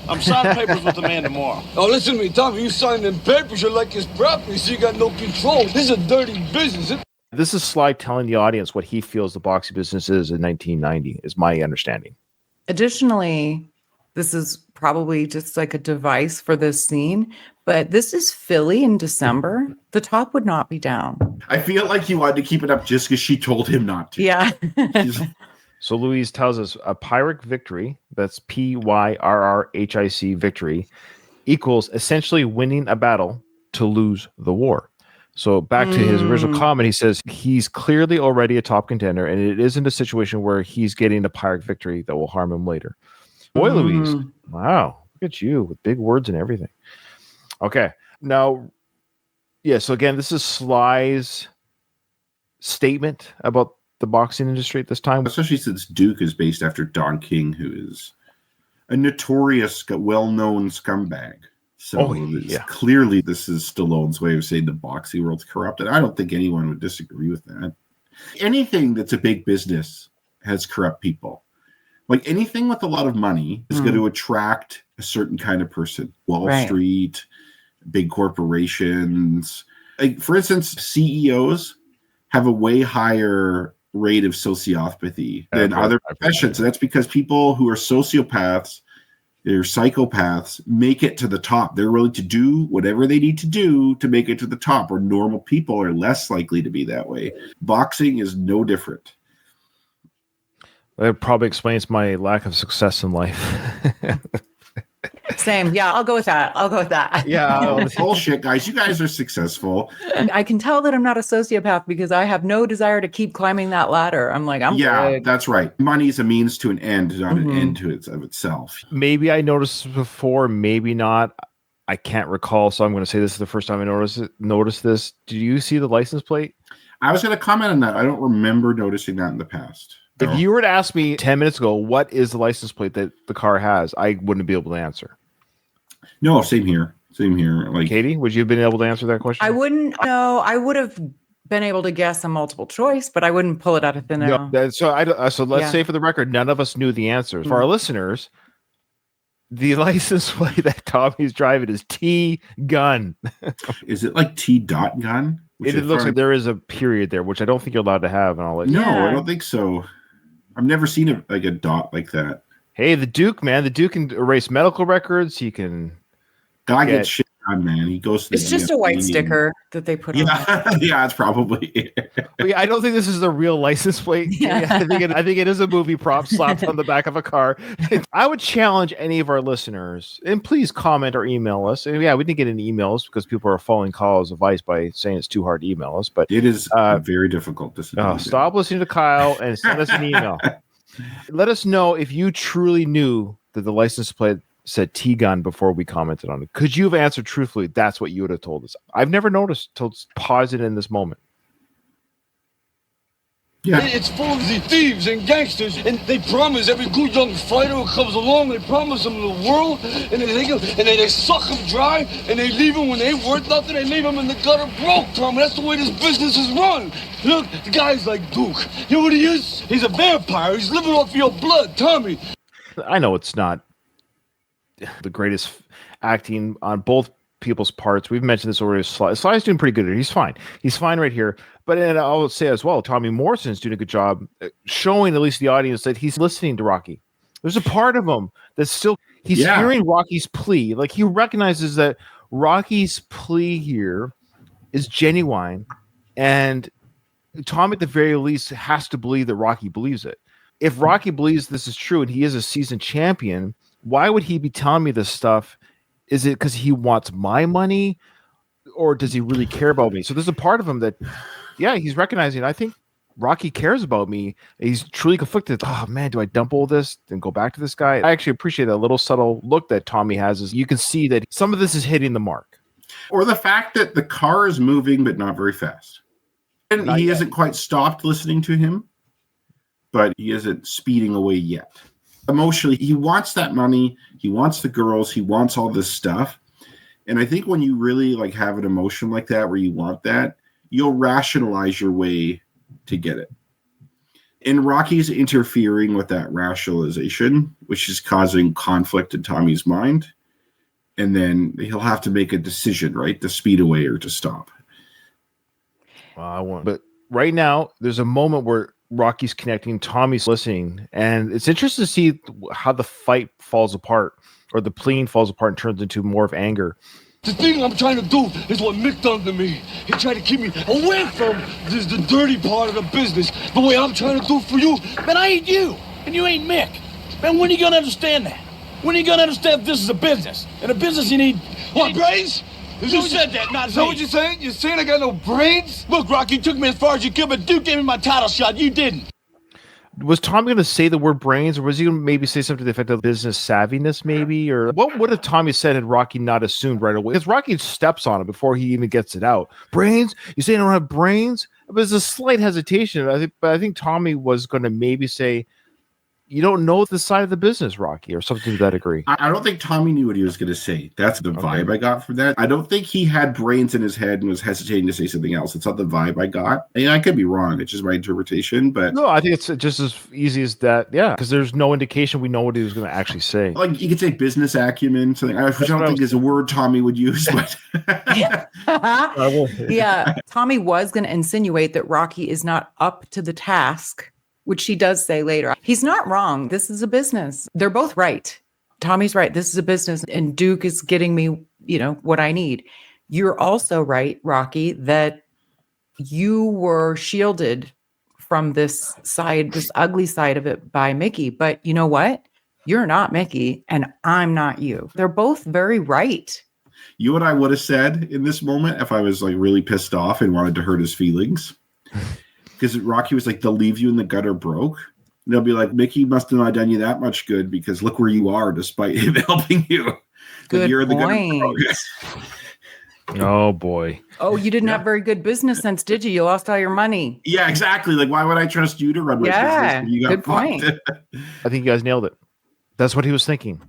I'm signing papers with the man tomorrow. Oh, listen to me, Tommy. You sign them papers, you're like his property, so you got no control. This is a dirty business. This is Sly telling the audience what he feels the boxing business is in 1990, is my understanding. Additionally, this is probably just like a device for this scene, but this is Philly in December. The top would not be down. I feel like he wanted to keep it up just because she told him not to. Yeah. So Louise tells us a Pyrrhic victory, that's Pyrrhic victory, equals essentially winning a battle to lose the war. So back to his original comment, he says he's clearly already a top contender, and it isn't a situation where he's getting a Pyrrhic victory that will harm him later. Boy, Louise. Wow. Look at you with big words and everything. Okay. Now, so again, this is Sly's statement about the boxing industry at this time. Especially since Duke is based after Don King, who is a notorious, well-known scumbag. So clearly this is Stallone's way of saying the boxing world's corrupt. And I don't think anyone would disagree with that. Anything that's a big business has corrupt people. Like anything with a lot of money is going to attract a certain kind of person. Wall Street, big corporations. Like, for instance, CEOs have a way higher rate of sociopathy than other professions. And that's because people who are sociopaths, they're psychopaths, make it to the top. They're willing to do whatever they need to do to make it to the top, where normal people are less likely to be that way. Boxing is no different. That probably explains my lack of success in life. Same. Yeah, I'll go with that. Yeah. Bullshit, guys. You guys are successful. And I can tell that I'm not a sociopath because I have no desire to keep climbing that ladder. I'm like, I'm good. That's right. Money's a means to an end, not an end to it of itself. Maybe I noticed before, maybe not. I can't recall, so I'm going to say this is the first time I noticed this. Did you see the license plate? I was going to comment on that. I don't remember noticing that in the past. If you were to ask me 10 minutes ago, what is the license plate that the car has, I wouldn't be able to answer. No, same here. Like Katie, would you have been able to answer that question? I wouldn't know. I would have been able to guess a multiple choice, but I wouldn't pull it out of thin air. No, so let's say for the record, none of us knew the answers. For our listeners, the license plate that Tommy's driving is T Gunn. Is it like T dot gun? It looks like there is a period there, which I don't think you're allowed to have. And I'll let No, I don't think so. I've never seen a dot like that. Hey, the Duke, man. The Duke can erase medical records. He can. Guy gets shit on, man. He goes to It's just a white sticker that they put on. Yeah, it's probably. I don't think this is the real license plate. Yeah. I think it is a movie prop slapped on the back of a car. I would challenge any of our listeners, and please comment or email us. And yeah, we didn't get any emails because people are following Kyle's advice by saying it's too hard to email us. But it is very difficult to stop listening to Kyle and send us an email. Let us know if you truly knew that the license plate said T-Gun before we commented on it. Could you have answered truthfully? That's what you would have told us. I've never noticed till pause it in this moment. Yeah. It's full of the thieves and gangsters, and they promise every good young fighter who comes along, they promise them the world, and they suck them dry, and they leave them when they ain't worth nothing, they leave them in the gutter broke, Tommy. That's the way this business is run. Look, the guy's like Duke. You know what he is? He's a vampire. He's living off your blood, Tommy. I know it's not the greatest acting on both people's parts. We've mentioned this already. Sly's doing pretty good here. He's fine. He's fine right here. But I'll say as well, Tommy Morrison's doing a good job showing at least the audience that he's listening to Rocky. There's a part of him that's still hearing Rocky's plea. Like he recognizes that Rocky's plea here is genuine, and Tom at the very least has to believe that Rocky believes it. If Rocky believes this is true and he is a seasoned champion, why would he be telling me this stuff? Is it because he wants my money, or does he really care about me? So there's a part of him that, he's recognizing, I think Rocky cares about me. He's truly conflicted. Oh man, do I dump all this and go back to this guy? I actually appreciate that little subtle look that Tommy has. Is you can see that some of this is hitting the mark. Or the fact that the car is moving, but not very fast. And he hasn't quite stopped listening to him, but he isn't speeding away yet. Emotionally, he wants that money. He wants the girls. He wants all this stuff. And I think when you really like have an emotion like that, where you want that, you'll rationalize your way to get it. And Rocky's interfering with that rationalization, which is causing conflict in Tommy's mind. And then he'll have to make a decision, right? To speed away or to stop. But right now, there's a moment where Rocky's connecting, Tommy's listening, and it's interesting to see how the fight falls apart, or the pleading falls apart and turns into more of anger. The thing I'm trying to do is what Mick done to me. He tried to keep me away from the dirty part of the business, the way I'm trying to do for you. Man, I ain't you, and you ain't Mick. Man, when are you gonna understand that? When are you gonna understand this is a business? And a business you need... What, brains? You said that, not me. Is that what you're saying? You're saying I got no brains? Look, Rocky, you took me as far as you could, but Duke gave me my title shot. You didn't. Was Tommy going to say the word brains, or was he going to maybe say something to the effect of business savviness, maybe? Or what would have Tommy said had Rocky not assumed right away? Because Rocky steps on it before he even gets it out. Brains? You saying I don't have brains? But there's a slight hesitation. I think Tommy was going to maybe say, you don't know the side of the business, Rocky, or something to that degree. I don't think Tommy knew what he was going to say. That's the vibe I got from that. I don't think he had brains in his head and was hesitating to say something else. It's not the vibe I got. And I could be wrong. It's just my interpretation. But no, I think it's just as easy as that. Yeah, because there's no indication we know what he was going to actually say. Like you could say business acumen, something. Which I don't think is a word Tommy would use. But yeah, Tommy was going to insinuate that Rocky is not up to the task, which she does say later. He's not wrong. This is a business. They're both right. Tommy's right. This is a business, and Duke is getting me, what I need. You're also right, Rocky, that you were shielded from this ugly side of it by Mickey. But you know what? You're not Mickey, and I'm not you. They're both very right. You know what I would have said in this moment if I was like really pissed off and wanted to hurt his feelings? Because Rocky was like, they'll leave you in the gutter broke. And they'll be like, Mickey must have not done you that much good because look where you are despite him helping you. Good you're in the gutter point. broke. Oh boy. Oh, you didn't have very good business sense, did you? You lost all your money. Yeah, exactly. Like, why would I trust you to run my business when you got good fucked? point. I think you guys nailed it. That's what he was thinking.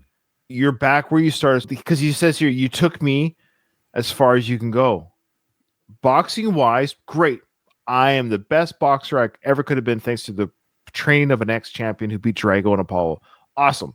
You're back where you started, because he says here, you took me as far as you can go. Boxing wise, great. I am the best boxer I ever could have been thanks to the training of an ex-champion who beat Drago and Apollo. Awesome.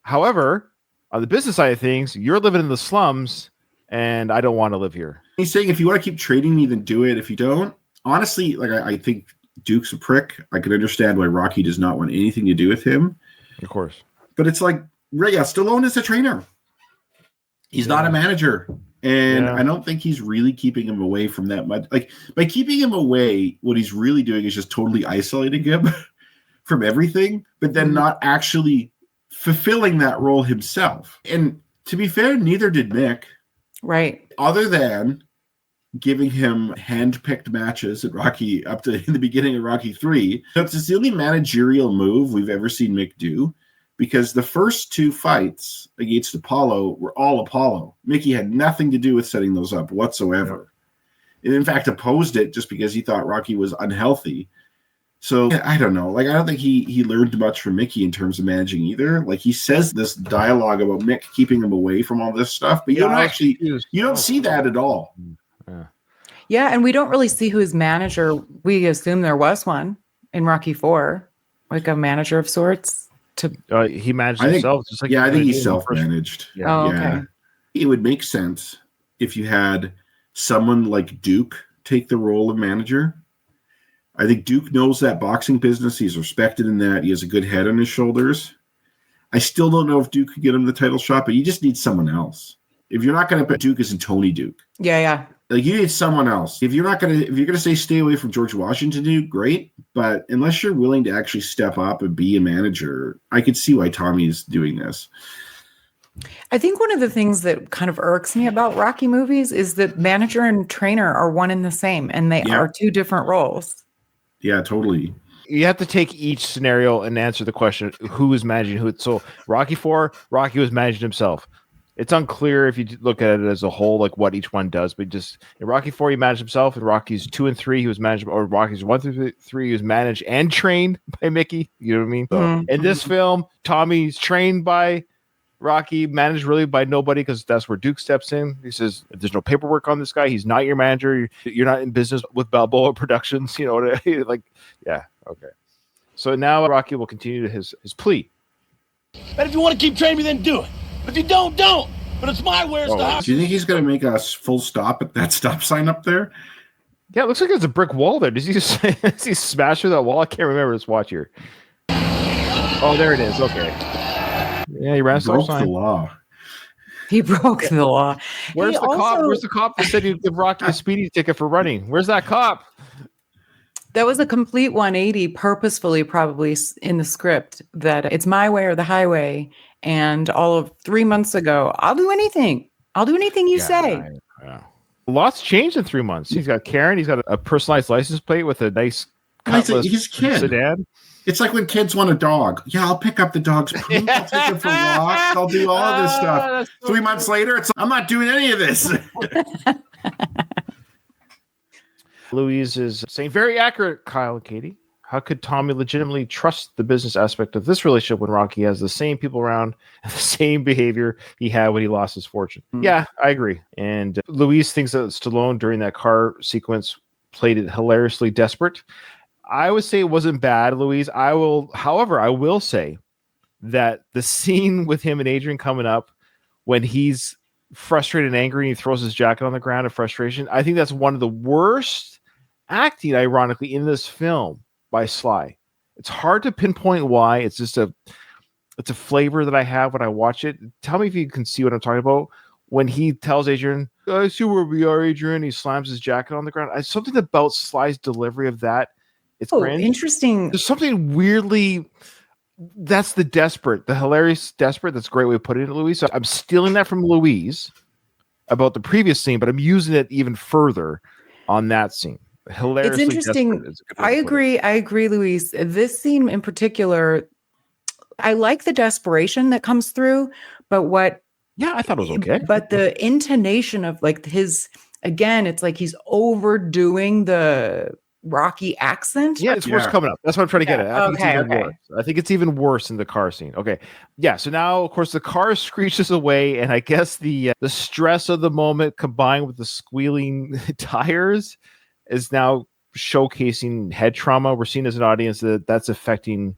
However, on the business side of things, you're living in the slums and I don't want to live here. He's saying if you want to keep trading me, then do it. If you don't, honestly, like I think Duke's a prick. I can understand why Rocky does not want anything to do with him. Of course. But it's like, yeah, Stallone is a trainer. He's not a manager. And I don't think he's really keeping him away from that much. Like, by keeping him away, what he's really doing is just totally isolating him from everything, but then not actually fulfilling that role himself. And to be fair, neither did Mick. Right. Other than giving him hand-picked matches at Rocky up to in the beginning of Rocky 3. It's the only managerial move we've ever seen Mick do, because the first two fights against Apollo were all Apollo. Mickey had nothing to do with setting those up whatsoever. And in fact opposed it just because he thought Rocky was unhealthy. So I don't know. Like, I don't think he learned much from Mickey in terms of managing either. Like, he says this dialogue about Mick keeping him away from all this stuff, but you don't see that at all. Yeah, and we don't really see who his manager. We assume there was one in Rocky 4, like a manager of sorts. He managed himself. Just like I think he's self-managed. Yeah. Okay. It would make sense if you had someone like Duke take the role of manager. I think Duke knows that boxing business. He's respected in that. He has a good head on his shoulders. I still don't know if Duke could get him the title shot, but you just need someone else. If you're not going to put Duke as in Tony Duke. Yeah. Like, you need someone else. If you're going to say stay away from George Washington, Duke, great. But unless you're willing to actually step up and be a manager, I could see why Tommy's doing this. I think one of the things that kind of irks me about Rocky movies is that manager and trainer are one and the same, and they are two different roles. Yeah, totally. You have to take each scenario and answer the question, who is managing who. So Rocky 4, Rocky was managing himself. It's unclear if you look at it as a whole, like what each one does, but just in Rocky 4, he managed himself. In Rockies 2 and 3, he was managed, or Rockies 1 through 3, he was managed and trained by Mickey. You know what I mean? Mm-hmm. In this film, Tommy's trained by Rocky, managed really by nobody, because that's where Duke steps in. He says, if there's no paperwork on this guy, he's not your manager. You're not in business with Balboa Productions. You know, like, yeah, okay. So now Rocky will continue his plea. And if you want to keep training me, then do it. If you don't. But it's my where's the house. Do you think he's going to make a full stop at that stop sign up there? Yeah, it looks like there's a brick wall there. Does he smash through that wall? I can't remember. Let's watch here. Oh, there it is. Okay. Yeah, he ran a stop sign. The law. He broke the law. Where's the cop? Where's the cop that said he'd give Rocky a speeding ticket for running? Where's that cop? That was a complete 180, purposefully probably in the script, that it's my way or the highway. And all of 3 months ago, I'll do anything. I'll do anything you say. Lots changed in 3 months. He's got Karen. He's got a personalized license plate with a nice he's kid. sedan. It's like when kids want a dog. Yeah, I'll pick up the dog's poop. I'll take him for walks. I'll do all of this stuff. 3 months later, I'm not doing any of this. Louise is saying, very accurate, Kyle and Katie. How could Tommy legitimately trust the business aspect of this relationship when Rocky has the same people around and the same behavior he had when he lost his fortune? Yeah, I agree. And Louise thinks that Stallone during that car sequence played it hilariously desperate. I would say it wasn't bad, Louise. However, I will say that the scene with him and Adrian coming up when he's frustrated and angry and he throws his jacket on the ground in frustration, I think that's one of the worst acting, ironically, in this film by Sly. It's hard to pinpoint why. It's just it's a flavor that I have when I watch it. Tell me if you can see what I'm talking about. When he tells Adrian, I see where we are, Adrian, he slams his jacket on the ground. Something about Sly's delivery of that. It's cringe. Interesting. There's something weirdly that's the hilarious desperate. That's a great way of putting it, Louise. So I'm stealing that from Louise about the previous scene, but I'm using it even further on that scene. Hilariously, It's interesting. I agree, Louise. This scene in particular, I like the desperation that comes through, but I thought it was okay. But the intonation of like again, it's like he's overdoing the Rocky accent. Yeah, it's worse coming up. That's what I'm trying to get at. I think it's even okay. worse. I think it's even worse in the car scene. Okay. Yeah. So now, of course, the car screeches away, and I guess the stress of the moment combined with the squealing tires is now showcasing head trauma. We're seeing as an audience that's affecting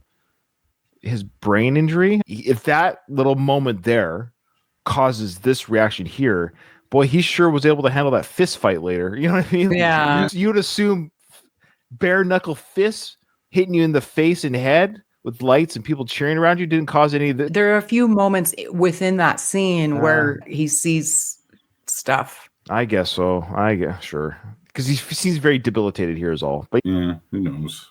his brain injury. If that little moment there causes this reaction here, boy, he sure was able to handle that fist fight later. You know what I mean? Yeah. You'd assume bare knuckle fists hitting you in the face and head with lights and people cheering around you didn't cause any of the. There are a few moments within that scene where he sees stuff. I guess so. Sure. Because he seems very debilitated here is all. But yeah, who knows?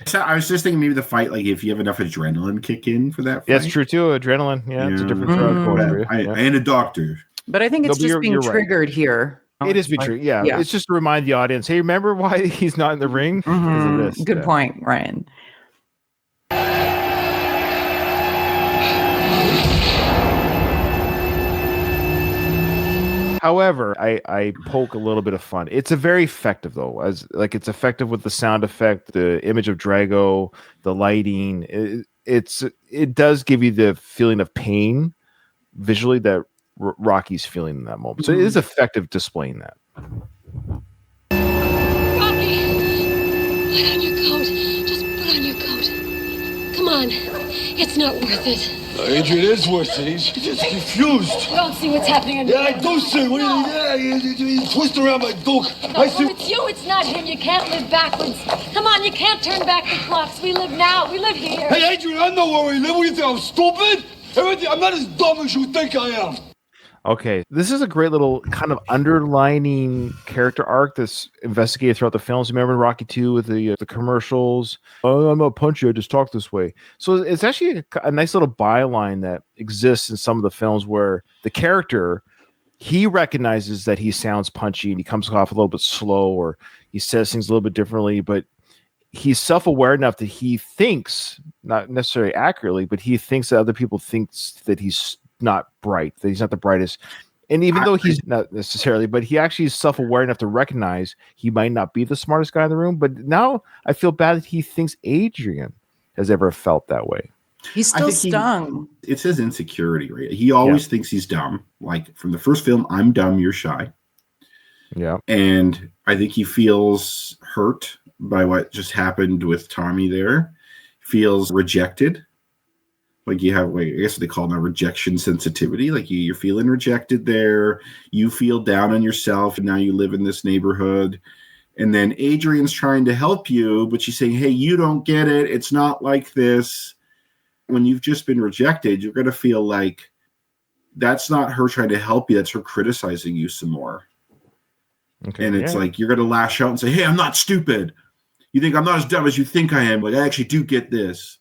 So I was just thinking maybe the fight, like if you have enough adrenaline kick in for that fight. Yeah, it's true too. Adrenaline. Yeah, it's a different drug going through. And a doctor. But I think it's just being triggered here. It is being triggered. Yeah. It's just to remind the audience, hey, remember why he's not in the ring? Mm-hmm. Of this. Good point, Ryan. However, I poke a little bit of fun. It's a very effective though, it's effective with the sound effect, the image of Drago, the lighting. It does give you the feeling of pain visually that Rocky's feeling in that moment. So it is effective displaying that. Rocky, put on your coat. Just put on your coat. Come on, it's not worth it. Adrian is worth it. He's just confused. You don't see what's happening. Yeah, I do see. What do you twist around my duke? No, it's you, it's not him. You can't live backwards. Come on, you can't turn back the clocks. We live now. We live here. Hey, Adrian, I know where we live. What do you think? I'm stupid? I'm not as dumb as you think I am. Okay, this is a great little kind of underlining character arc that's investigated throughout the films. Remember Rocky 2 with the commercials? Oh, I'm gonna punch you. I just talk this way. So it's actually a nice little byline that exists in some of the films where the character, he recognizes that he sounds punchy and he comes off a little bit slow or he says things a little bit differently, but he's self-aware enough that he thinks, not necessarily accurately, but he thinks that other people thinks that he's not bright, that he's not the brightest. And even though he's not necessarily, but he actually is self-aware enough to recognize he might not be the smartest guy in the room. But now I feel bad that he thinks Adrian has ever felt that way. He's still stung. It's his insecurity, right? He always thinks he's dumb. Like from the first film, I'm dumb, you're shy. Yeah. And I think he feels hurt by what just happened with Tommy there. Feels rejected. Like you have, I guess they call it a rejection sensitivity. Like you're feeling rejected there. You feel down on yourself, and now you live in this neighborhood. And then Adrian's trying to help you, but she's saying, hey, you don't get it. It's not like this. When you've just been rejected, you're going to feel like that's not her trying to help you. That's her criticizing you some more. Okay, and it's like you're going to lash out and say, hey, I'm not stupid. You think I'm not as dumb as you think I am. Like, I actually do get this.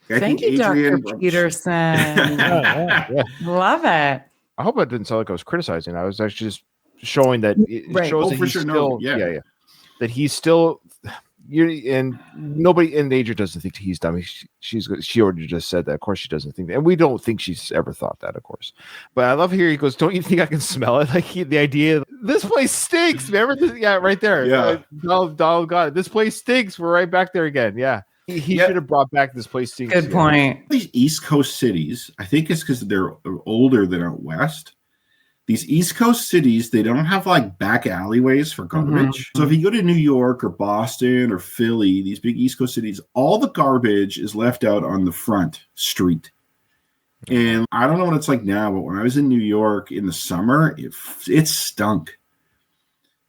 Thank you, Adrian, Dr. Peterson. Love it. I hope it didn't sound like I was criticizing. I was actually just showing that it shows that he's still, that he's still. And nobody, and Adrian doesn't think he's dumb. She already just said that. Of course, she doesn't think that, and we don't think she's ever thought that, of course. But I love here. He goes, "Don't you think I can smell it?" Like the idea, this place stinks. Remember this? Yeah, right there. Yeah, Donald got it. This place stinks. We're right back there again. Yeah. He should have brought back this place. Good point. These East Coast cities, I think it's because they're older than out West. These East Coast cities, they don't have like back alleyways for garbage. So if you go to New York or Boston or Philly, these big East Coast cities, all the garbage is left out on the front street. And I don't know what it's like now, but when I was in New York in the summer, it stunk.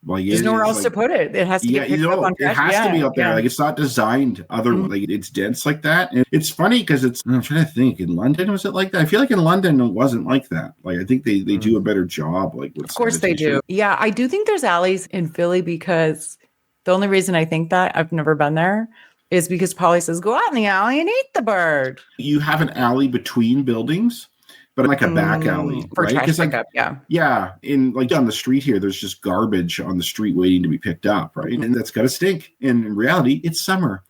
Like there's nowhere else to put it. It has to get picked up on trash. It has to be up there. Like it's not designed like it's dense like that. And it's funny because I'm trying to think. In London, was it like that? I feel like in London it wasn't like that. Like I think they do a better job. Like with of course sanitation. They do. Yeah, I do think there's alleys in Philly because the only reason I think that I've never been there, is because Polly says, go out in the alley and eat the bird. You have an alley between buildings, but like a back alley, for right? trash Like, pickup, yeah. yeah, in like down the street here, there's just garbage on the street waiting to be picked up, right? And that's got to stink. And in reality, it's summer,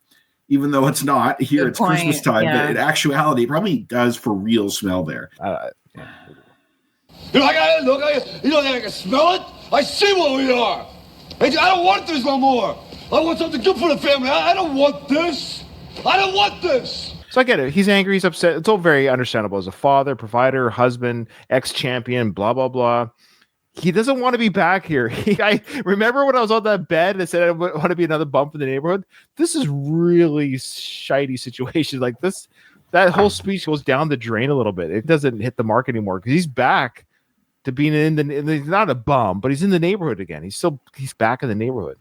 even though it's not here. Good It's point, Christmas time, yeah. but in actuality, it probably does for real smell there. You know, I can smell it. I see what we are. I don't want this no more. I want something good for the family. I don't want this. I don't want this. So I get it. He's angry. He's upset. It's all very understandable as a father, provider, husband, ex-champion, blah, blah, blah. He doesn't want to be back here. I remember when I was on that bed and I said I want to be another bump in the neighborhood. This is really shitty situation. Like this, that whole speech goes down the drain a little bit. It doesn't hit the mark anymore because he's back to being he's not a bum, but he's in the neighborhood again. He's back in the neighborhood.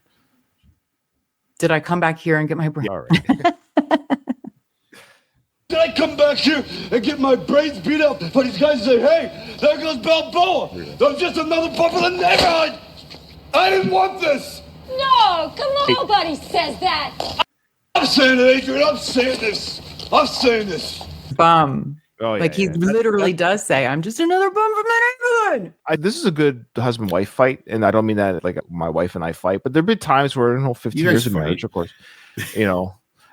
Did I come back here and get my brain? All right. Did I come back here and get my brains beat up for these guys to say, hey, there goes Balboa. There's just another bump in the neighborhood. I didn't want this. No, come on. Nobody says that. I'm saying it, Adrian. I'm saying this. I'm saying this. Bum. Oh, yeah, like he literally does say, I'm just another bum from the neighborhood. This is a good husband-wife fight, and I don't mean that like my wife and I fight, but there have been times where, 15 years of marriage, of course,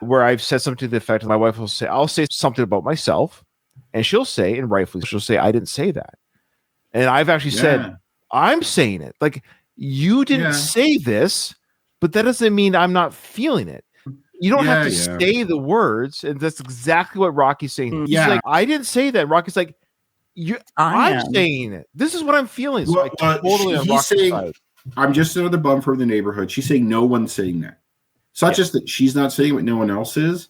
where I've said something to the effect of my wife will say, I'll say something about myself, and she'll say, and rightfully, she'll say, I didn't say that. And I've actually said, I'm saying it. Like, you didn't say this, but that doesn't mean I'm not feeling it. You don't have to say the words, and that's exactly what Rocky's saying. He's like, I didn't say that. Rocky's like, I'm saying it. This is what I'm feeling. So I totally on Rocky's side. I'm just another bum from the neighborhood. She's saying no one's saying that. It's not just that she's not saying what no one else is.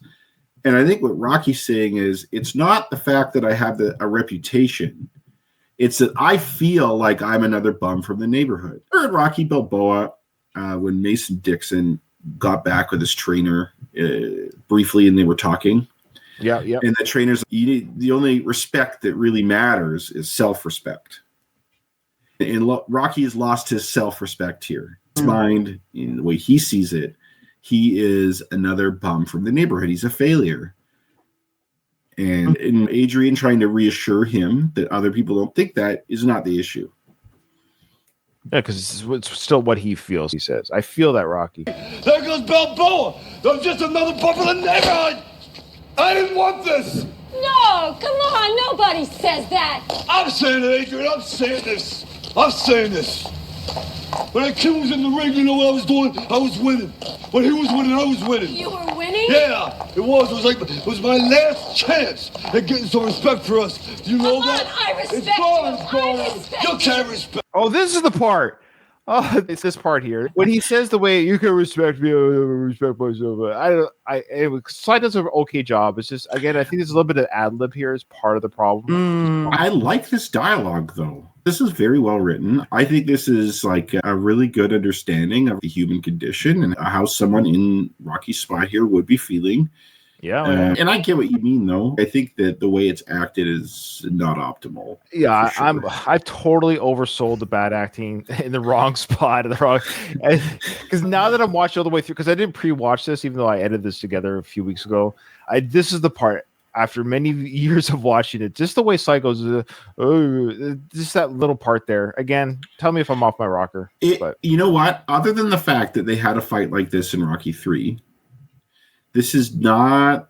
And I think what Rocky's saying is it's not the fact that I have a reputation. It's that I feel like I'm another bum from the neighborhood. I heard Rocky Balboa when Mason Dixon got back with his trainer briefly and they were talking. Yeah. And the trainer's the only respect that really matters is self-respect. And Rocky has lost his self-respect here. His mind, in the way he sees it, he is another bum from the neighborhood. He's a failure. And Adrian trying to reassure him that other people don't think that is not the issue. Yeah, because it's still what he feels, he says. I feel that, Rocky. There goes Balboa. There's just another bump in the neighborhood. I didn't want this. No, come on. Nobody says that. I'm saying it, Adrian. I'm saying this. I'm saying this. When that kid was in the ring, you know what I was doing? I was winning. When he was winning, I was winning. You were winning? Yeah, it was. It was my last chance at getting some respect for us. Do you know that? I respect it's gone. you. It's gone. I respect You can't respect. Oh, this is the part. Oh, it's this part here. When he says the way you can respect me, I respect myself. Anyway, Sly does an okay job. It's just, again, I think there's a little bit of ad lib here is part of the problem. I like this dialogue, though. This is very well written. I think this is like a really good understanding of the human condition and how someone in Rocky's spot here would be feeling. Yeah. And I get what you mean, though. I think that the way it's acted is not optimal. Yeah, I totally oversold the bad acting in the wrong spot, because now that I'm watching all the way through, because I didn't pre-watch this, even though I edited this together a few weeks ago. This is the part after many years of watching it, just the way Sly goes, just that little part there. Again, tell me if I'm off my rocker. You know what? Other than the fact that they had a fight like this in Rocky 3. This is not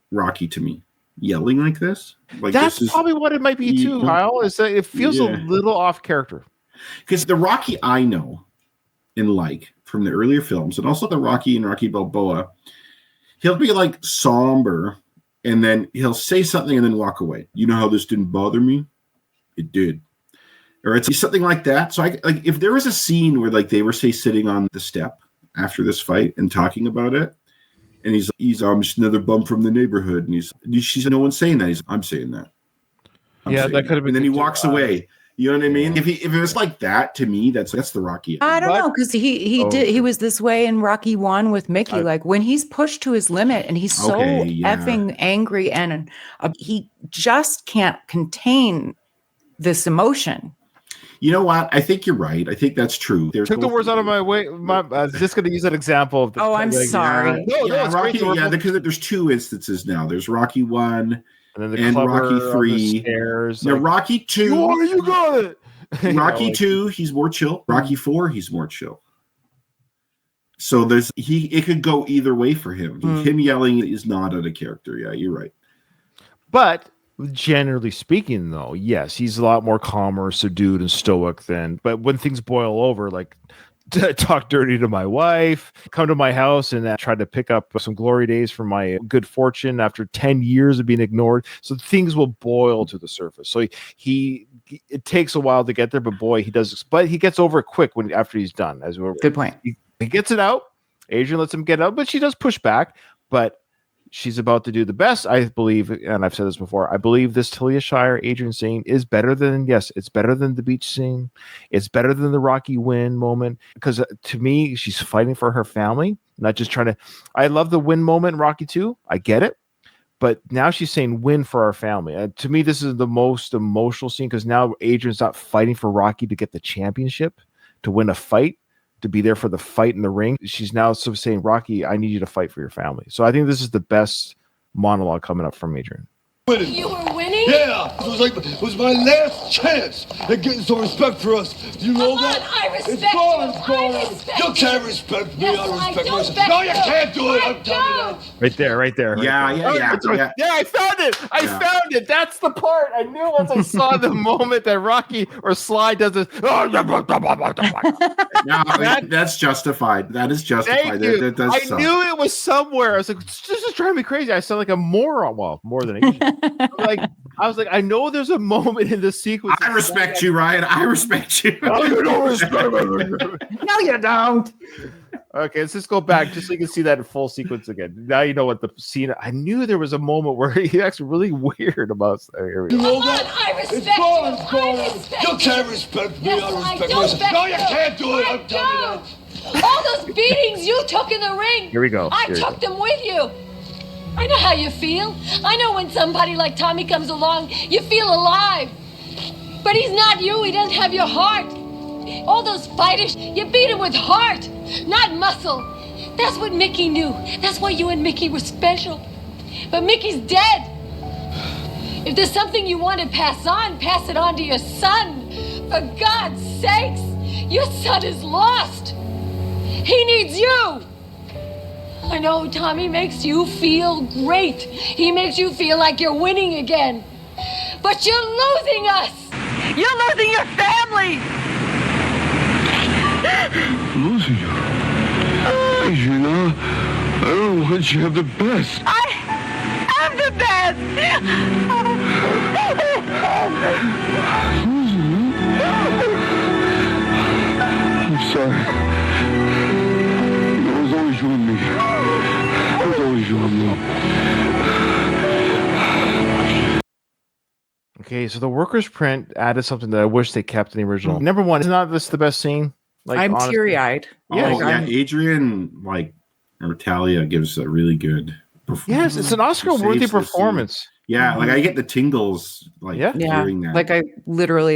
Rocky to me. Yelling like this. Like that's probably what it might be too, Kyle. Is that it feels a little off character. Because the Rocky I know and like from the earlier films, and also the Rocky and Rocky Balboa, he'll be like somber, and then he'll say something and then walk away. You know how this didn't bother me? It did. Or it's something like that. So if there was a scene where like they were sitting on the step after this fight and talking about it. And he's just another bum from the neighborhood. And she said, no one's saying that. I'm saying that. That could have been. And then he walks away. You know what I mean? If it was like that, to me, that's the Rocky. I don't know, because he was this way in Rocky 1 with Mickey. Like when he's pushed to his limit and he's so effing angry and he just can't contain this emotion. You know what? I think you're right. I think that's true. There's Took the words out of my way. I was just going to use that example of the. I'm sorry. It's Rocky. great. Yeah, because there's 2 instances now. There's Rocky 1 and then and Rocky 3. Stairs, Now Rocky 2. You got it. Rocky 2, he's more chill. Rocky 4, he's more chill. So it could go either way for him. Him yelling is not out of character. Yeah, you're right. But generally speaking, though, yes, he's a lot more calmer, subdued, and stoic than. But when things boil over, like talk dirty to my wife, come to my house, and try to pick up some glory days from my good fortune after 10 years of being ignored, so things will boil to the surface. So it takes a while to get there, but boy, he does. But he gets over it quick after he's done. Good point. He gets it out. Adrian lets him get out, but she does push back. But she's about to do the best, I believe, and I've said this before. I believe this Talia Shire Adrian scene is better than, it's better than the beach scene. It's better than the Rocky win moment, because to me, she's fighting for her family, not just trying to. I love the win moment in Rocky 2. I get it. But now she's saying win for our family. To me, this is the most emotional scene, because now Adrian's not fighting for Rocky to get the championship, to win a fight, to be there for the fight in the ring. She's now sort of saying, Rocky, I need you to fight for your family. So I think this is the best monologue coming up from Adrian. You were winning? Yeah, it was my last chance at getting some respect for us. Do you know that? I respect it's gone, you. it's gone. I respect You can't respect me. Yes, I I respect do myself. respect No, you you. can't do it. I I'm telling you that. Right there. Yeah. Yeah, I found it. I found it. That's the part. I knew once I saw the moment that Rocky or Sly does this. No, that's justified. That is justified. Thank you. That I knew it was somewhere. I was like, this is driving me crazy. I sound like a moron. Well, more than I was like, I know there's a moment in this sequence. I respect you, Ryan. I respect you. No, you don't respect me. No, you don't. Okay, let's just go back just so you can see that in full sequence again. Now you know what the scene. I knew there was a moment where he acts really weird about. Here we go. You know Come on, that? I respect it's gone, you. it's gone. I respect You can't respect me. Yes, I respect do myself. respect No, you can't do it. I I'm telling you that. All those beatings you took in the ring. Here we go. I Here we took them with you. I know how you feel. I know when somebody like Tommy comes along, you feel alive. But he's not you. He doesn't have your heart. All those fighters, you beat him with heart, not muscle. That's what Mickey knew. That's why you and Mickey were special. But Mickey's dead. If there's something you want to pass it on to your son. For God's sakes, your son is lost. He needs you. I know Tommy makes you feel great. He makes you feel like you're winning again. But you're losing us. You're losing your family. Losing you. You know, I don't want you to have the best. I'm the best. I'm sorry. It was always you and me. It was always you and me. Okay, so the workers' print added something that I wish they kept in the original. Number one, is not this the best scene? Like, I'm honestly. teary-eyed. Yeah, Adrian, or Talia gives a really good performance. Yes, it's an Oscar-worthy performance. Yeah, like I get the tingles, hearing that. Like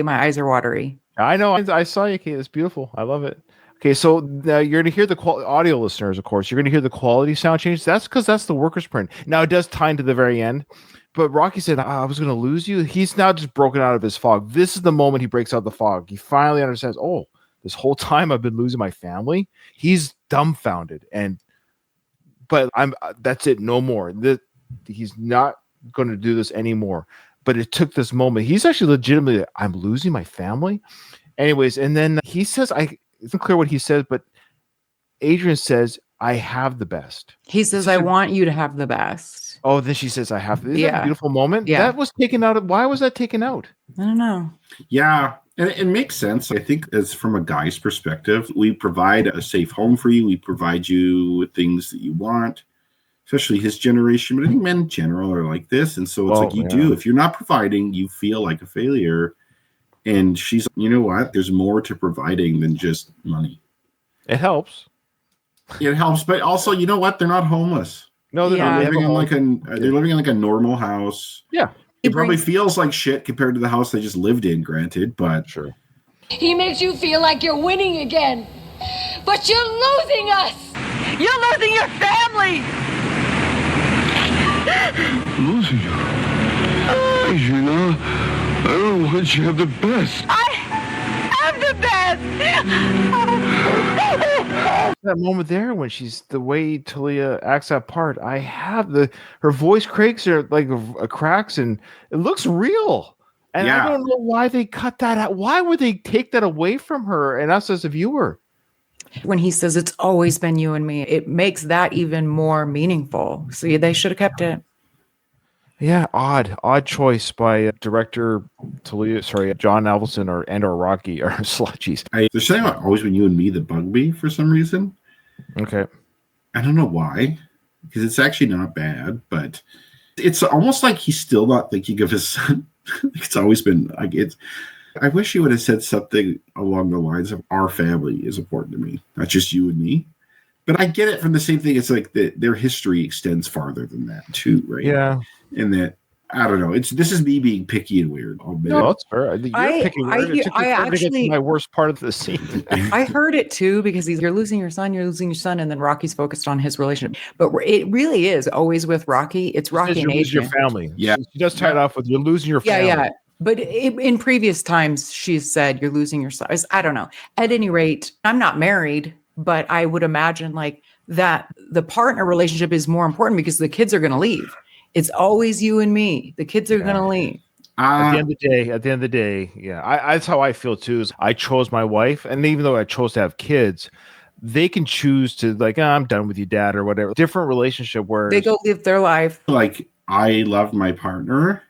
my eyes are watery. I know. I saw you, Kate. It's beautiful. I love it. Okay, so you're going to hear the audio listeners, of course. You're going to hear the quality sound change. That's because that's the workers' print. Now, it does tie into the very end. But Rocky said, I was going to lose you. He's now just broken out of his fog. This is the moment he breaks out of the fog. He finally understands, oh, this whole time I've been losing my family. He's dumbfounded. But that's it. No more. He's not going to do this anymore. But it took this moment. He's actually legitimately, I'm losing my family. Anyways, and then he says, it's unclear what he says, but Adrian says, I have the best. He says, I want you to have the best. Oh, then she says, I have. Isn't that a beautiful moment? Yeah. That was taken out. Why was that taken out? I don't know. Yeah, and it makes sense. I think as from a guy's perspective, we provide a safe home for you. We provide you with things that you want, especially his generation. But I think men in general are like this. And so it's you do. If you're not providing, you feel like a failure. And she's, you know what? There's more to providing than just money. It helps. It helps. But also, you know what? They're not homeless. No, they're not. They're living in like a normal house. Yeah. It probably feels like shit compared to the house they just lived in, granted, but sure. He makes you feel like you're winning again. But you're losing us. You're losing your family. Losing you. Adrian, I don't want you to have the best. I'm the best. That moment there when she's the way Talia acts that part, I have her voice cracks or like cracks and it looks real. And I don't know why they cut that out. Why would they take that away from her and us as a viewer? When he says it's always been you and me, it makes that even more meaningful. So they should have kept it. Yeah, odd choice by director John Avildsen or Rocky or Sludgies. There's something about always been you and me that bugged me for some reason. Okay. I don't know why, because it's actually not bad, but it's almost like he's still not thinking of his son. It's always been like it's. I wish he would have said something along the lines of "our family is important to me, not just you and me." But I get it from the same thing. It's like their history extends farther than that too, right? Yeah. And that I don't know. This is me being picky and weird. No, that's fair. You're picking weird. It took me forever to get to my worst part of the scene. I heard it too because you're losing your son, and then Rocky's focused on his relationship. But it really is always with Rocky. It's Rocky and Adrian. Your family. Yeah, she does tie it off with you're losing your family. Yeah. But in previous times, she's said you're losing your son. I don't know. At any rate, I'm not married, but I would imagine like that the partner relationship is more important because the kids are going to leave. It's always you and me. The kids are going to leave. At the end of the day, yeah. That's how I feel too. Is I chose my wife, and even though I chose to have kids, they can choose to like, I'm done with you, Dad, or whatever. Different relationship where they go live their life. Like I love my partner,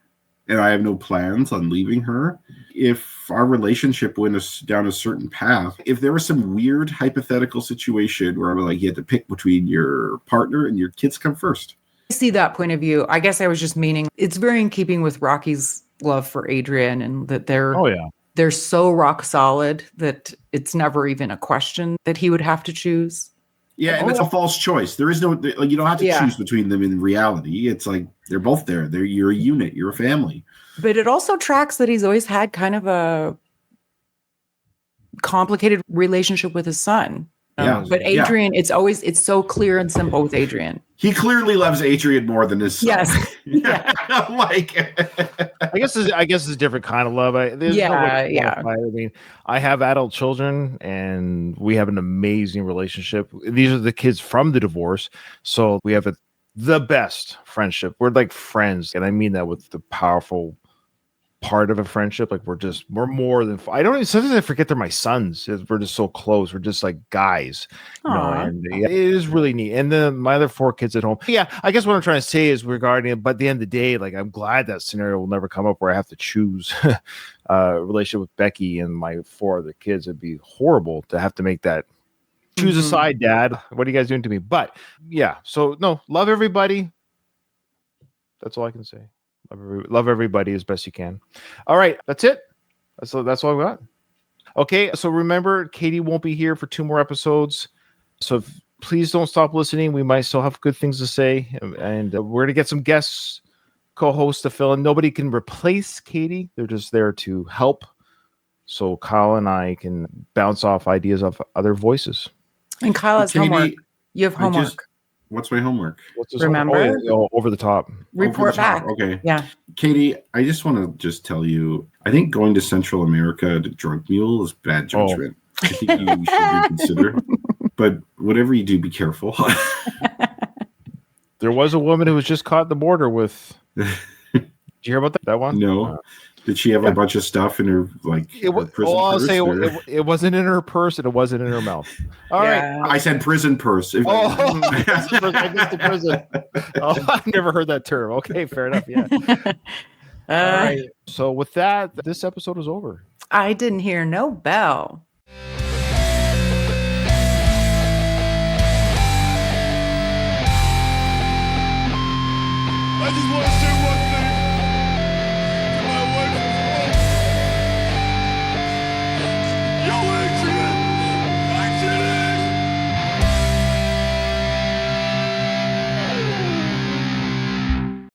and I have no plans on leaving her. If our relationship went down a certain path, if there was some weird hypothetical situation where I'm like, you had to pick between your partner and your kids come first. I see that point of view. I guess I was just meaning it's very in keeping with Rocky's love for Adrian and that they're so rock solid that it's never even a question that he would have to choose. Yeah, and it's a false choice. There is no you don't have to choose between them in reality. It's like they're both there. You're a unit. You're a family. But it also tracks that he's always had kind of a complicated relationship with his son. But Adrian, it's so clear and simple with Adrian. He clearly loves Adrian more than his son. Yes. Like I guess it's a different kind of love. I mean, I have adult children and we have an amazing relationship. These are the kids from the divorce. So we have the best friendship. We're like friends. And I mean that with the powerful part of a friendship. Like we're more than sometimes I forget they're my sons. We're just so close. We're just like guys. And it is really neat. And then my other 4 kids at home. Yeah, I guess what I'm trying to say is regarding it, but at the end of the day, like I'm glad that scenario will never come up where I have to choose a relationship with Becky and my 4 other kids. It'd be horrible to have to make that choose a side, Dad. What are you guys doing to me? But yeah, so no, love everybody. That's all I can say. Love everybody as best you can. All right, that's it. That's all I got. Okay, so remember, Katie won't be here for 2 more episodes. So please don't stop listening. We might still have good things to say. And we're going to get some guests, co-hosts to fill in. Nobody can replace Katie. They're just there to help. So Kyle and I can bounce off ideas of other voices. And Kyle has homework. You have homework. What's my homework? Remember? Over the top. Report back. Okay. Yeah. Katie, I just want to tell you, I think going to Central America to drunk mule is bad judgment. I think you should reconsider. But whatever you do, be careful. There was a woman who was just caught at the border with. Did you hear about that one? No. Did she have a bunch of stuff in her prison purse? It wasn't in her purse and it wasn't in her mouth. All right. I said prison purse. I missed the prison. I've never heard that term. Okay, fair enough. Yeah. All right. So with that, this episode is over. I didn't hear no bell.